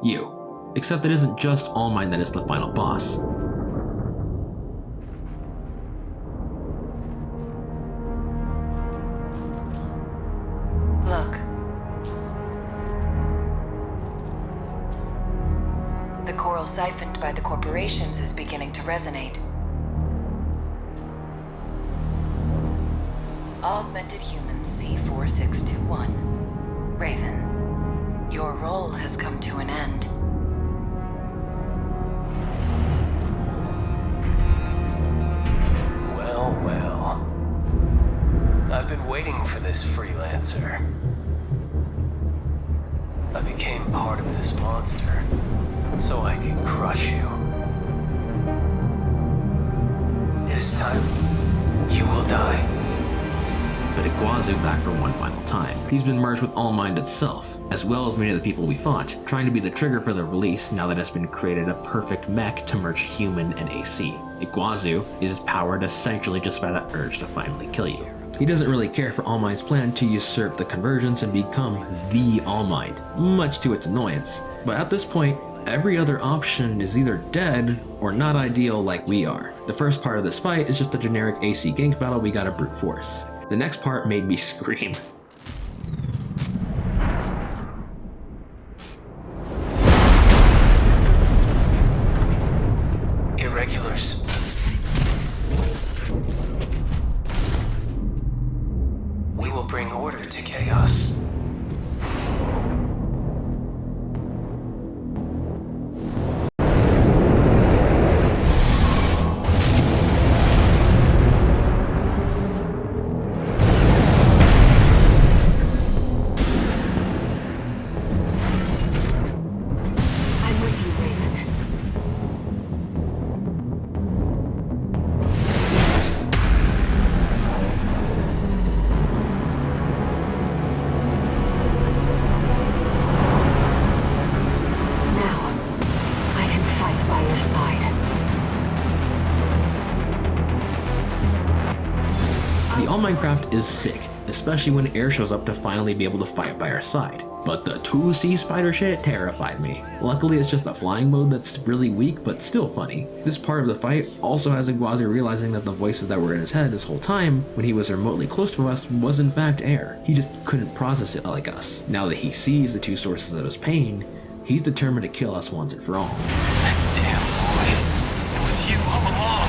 You. Except it isn't just All Might that is the final boss. Look. The coral siphoned by the corporations is beginning to resonate. Augmented Human C4621. Raven, your role has come to an end. Well, well. I've been waiting for this, freelancer. I became part of this monster, so I could crush you. This time, you will die. But Iguazu back for one final time. He's been merged with All Might itself, as well as many of the people we fought, trying to be the trigger for the release now that it's been created a perfect mech to merge human and AC. Iguazu is powered essentially just by that urge to finally kill you. He doesn't really care for All Might's plan to usurp the Convergence and become the All Might, much to its annoyance. But at this point, every other option is either dead or not ideal like we are. The first part of this fight is just a generic AC gank battle we gotta brute force. The next part made me scream. Irregulars. We will bring order to chaos. Minecraft is sick, especially when Air shows up to finally be able to fight by our side. But the 2 sea spider shit terrified me. Luckily it's just the flying mode that's really weak but still funny. This part of the fight also has Iguazu realizing that the voices that were in his head this whole time when he was remotely close to us was in fact Air. He just couldn't process it like us. Now that he sees the 2 sources of his pain, he's determined to kill us once and for all. That damn voice. It was you all along.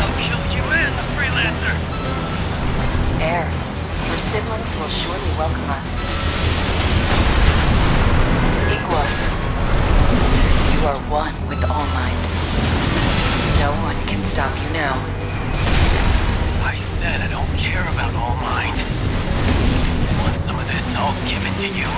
I'll kill you and the freelancer. Air, your siblings will surely welcome us. Iguazu, you are one with All Might. No one can stop you now. I said I don't care about All Might. Want some of this? I'll give it to you.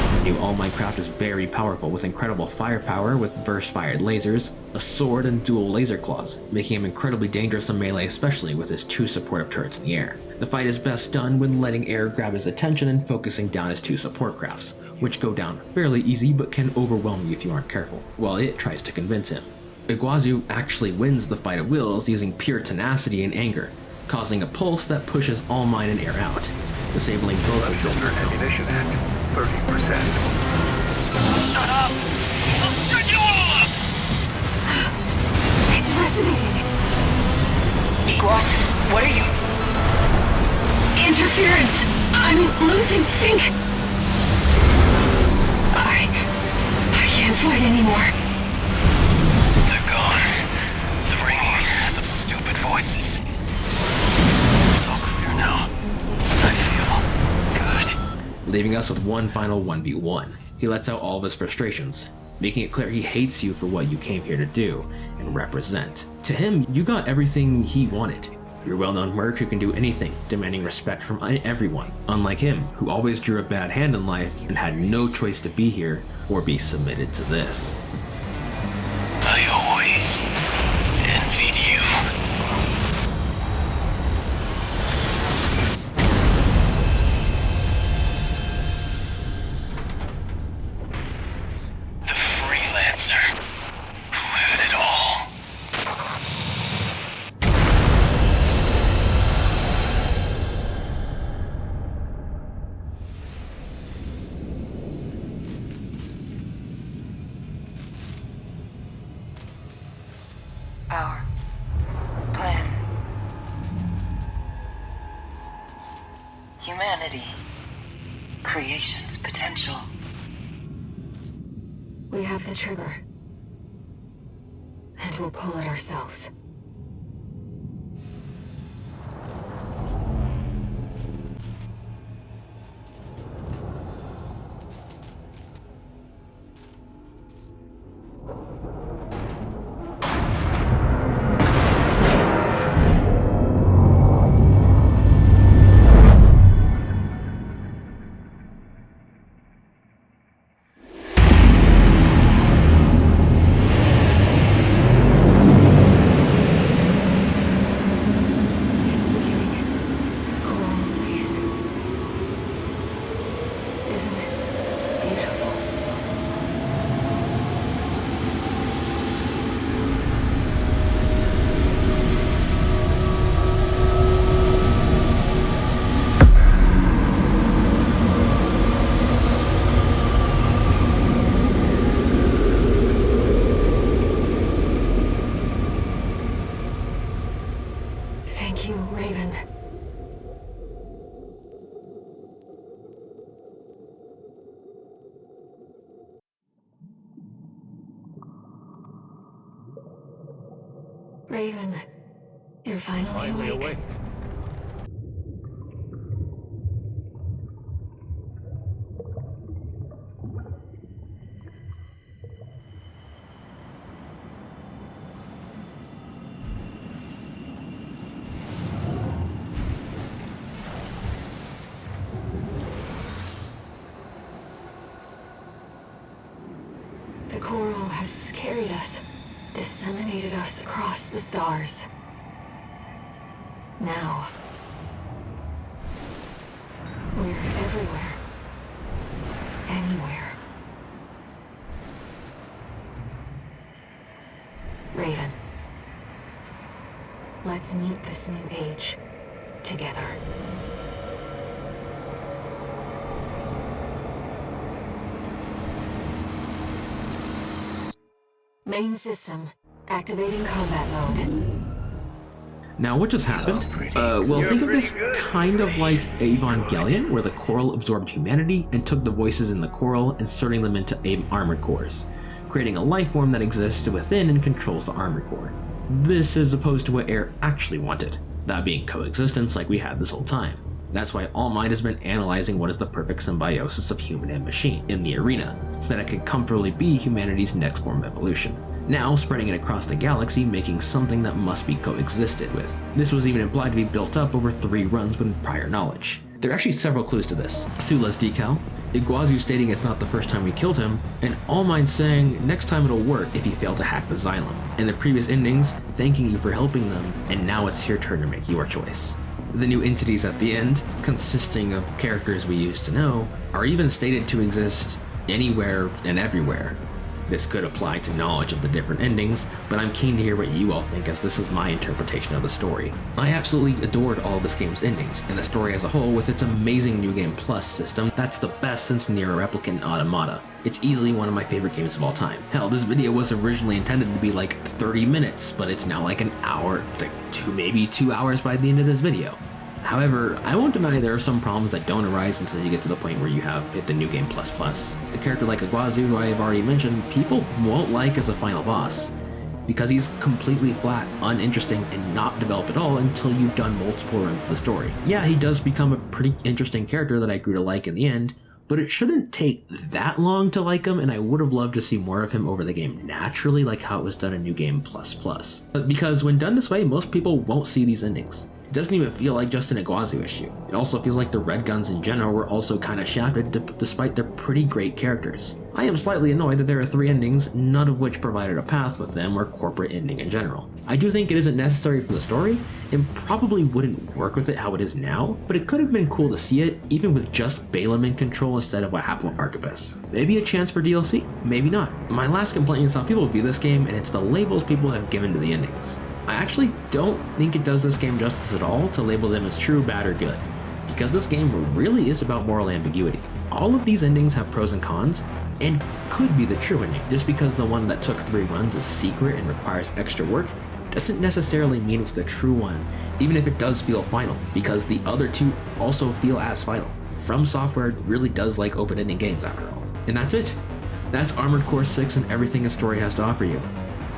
This new All Might craft is very powerful with incredible firepower with verse-fired lasers, a sword, and dual laser claws, making him incredibly dangerous in melee, especially with his 2 supportive turrets in the air. The fight is best done when letting Air grab his attention and focusing down his two support crafts, which go down fairly easy but can overwhelm you if you aren't careful, while it tries to convince him. Iguazu actually wins the fight of wills using pure tenacity and anger, causing a pulse that pushes All Might and Air out, disabling both of them. Ammunition at 30%. Shut up! I'll shut you all up! It's resonating. Iguazu, what are you? Interference! I'm losing sync! I can't fight anymore. They're gone. The ringing, the stupid voices. It's all clear now. I feel good. Leaving us with one final 1v1. He lets out all of his frustrations, making it clear he hates you for what you came here to do and represent. To him, you got everything he wanted. You're a well-known merc who can do anything, demanding respect from everyone, unlike him, who always drew a bad hand in life and had no choice to be here or be submitted to this. I always envied you. The freelancer who had it all. Our plan. Humanity. Creation's potential. We have the trigger. And we'll pull it ourselves. Thank you, Raven. Raven, you're finally awake. The coral has carried us, disseminated us across the stars. Now, we're everywhere. Anywhere. Raven, let's meet this new age together. Main system, activating combat mode. Now, what just happened? Well, think of this kind of like Evangelion, where the coral absorbed humanity and took the voices in the coral, inserting them into armored cores, creating a life form that exists within and controls the armored core. This is opposed to what Air actually wanted, that being coexistence like we had this whole time. That's why All Might has been analyzing what is the perfect symbiosis of human and machine in the arena, so that it could comfortably be humanity's next form of evolution. Now spreading it across the galaxy, making something that must be coexisted with. This was even implied to be built up over 3 runs with prior knowledge. There are actually several clues to this. Sula's decal, Iguazu stating it's not the first time we killed him, and All Might saying next time it'll work if you fail to hack the Xylem, and the previous endings thanking you for helping them, and now it's your turn to make your choice. The new entities at the end, consisting of characters we used to know, are even stated to exist anywhere and everywhere. This could apply to knowledge of the different endings, but I'm keen to hear what you all think, as this is my interpretation of the story. I absolutely adored all of this game's endings, and the story as a whole with its amazing New Game Plus system that's the best since Nier Replicant Automata. It's easily one of my favorite games of all time. Hell, this video was originally intended to be like 30 minutes, but it's now like an hour, like maybe 2 hours by the end of this video. However, I won't deny there are some problems that don't arise until you get to the point where you have hit the New Game Plus. A character like Iguazu, who I have already mentioned, people won't like as a final boss, because he's completely flat, uninteresting, and not developed at all until you've done multiple runs of the story. Yeah, he does become a pretty interesting character that I grew to like in the end, but it shouldn't take that long to like him, and I would have loved to see more of him over the game naturally, like how it was done in New Game Plus. But because when done this way, most people won't see these endings. It doesn't even feel like just an Iguazu issue. It also feels like the Red Guns in general were also kinda shafted despite their pretty great characters. I am slightly annoyed that there are 3 endings, none of which provided a path with them or corporate ending in general. I do think it isn't necessary for the story, and probably wouldn't work with it how it is now, but it could have been cool to see it, even with just Balaam in control instead of what happened with Arquebus. Maybe a chance for DLC, maybe not. My last complaint is how people view this game, and it's the labels people have given to the endings. I actually don't think it does this game justice at all to label them as true, bad, or good, because this game really is about moral ambiguity. All of these endings have pros and cons, and could be the true ending. Just because the one that took 3 runs is secret and requires extra work, doesn't necessarily mean it's the true one, even if it does feel final, because the other 2 also feel as final. From Software really does like open-ending games after all. And that's it. That's Armored Core 6 and everything a story has to offer you.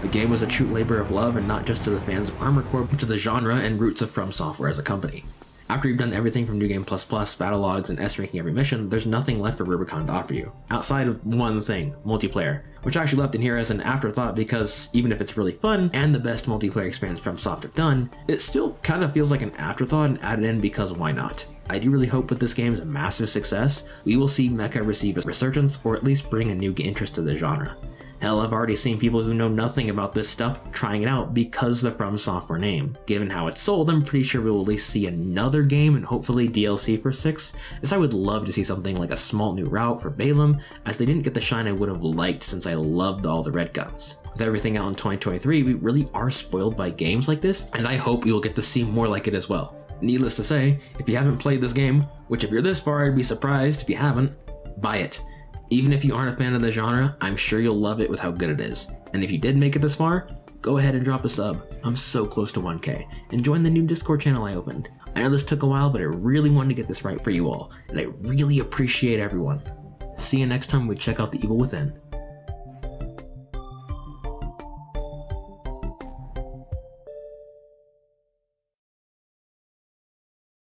The game was a true labor of love, and not just to the fans of Armored Core, but to the genre and roots of From Software as a company. After you've done everything from New Game Plus, battle logs, and S-ranking every mission, there's nothing left for Rubicon to offer you, outside of one thing, multiplayer, which I actually left in here as an afterthought because even if it's really fun, and the best multiplayer experience From Soft have done, it still kind of feels like an afterthought and added in because why not? I do really hope with this game's massive success, we will see Mecha receive a resurgence, or at least bring a new interest to the genre. Hell, I've already seen people who know nothing about this stuff trying it out because of the From Software name. Given how it's sold, I'm pretty sure we will at least see another game and hopefully DLC for 6, as I would love to see something like a small new route for Balaam, as they didn't get the shine I would have liked since I loved all the Red Guns. With everything out in 2023, we really are spoiled by games like this, and I hope we will get to see more like it as well. Needless to say, if you haven't played this game, which if you're this far I'd be surprised if you haven't, buy it. Even if you aren't a fan of the genre, I'm sure you'll love it with how good it is. And if you did make it this far, go ahead and drop a sub. I'm so close to 1K. And join the new Discord channel I opened. I know this took a while, but I really wanted to get this right for you all, and I really appreciate everyone. See you next time we check out The Evil Within.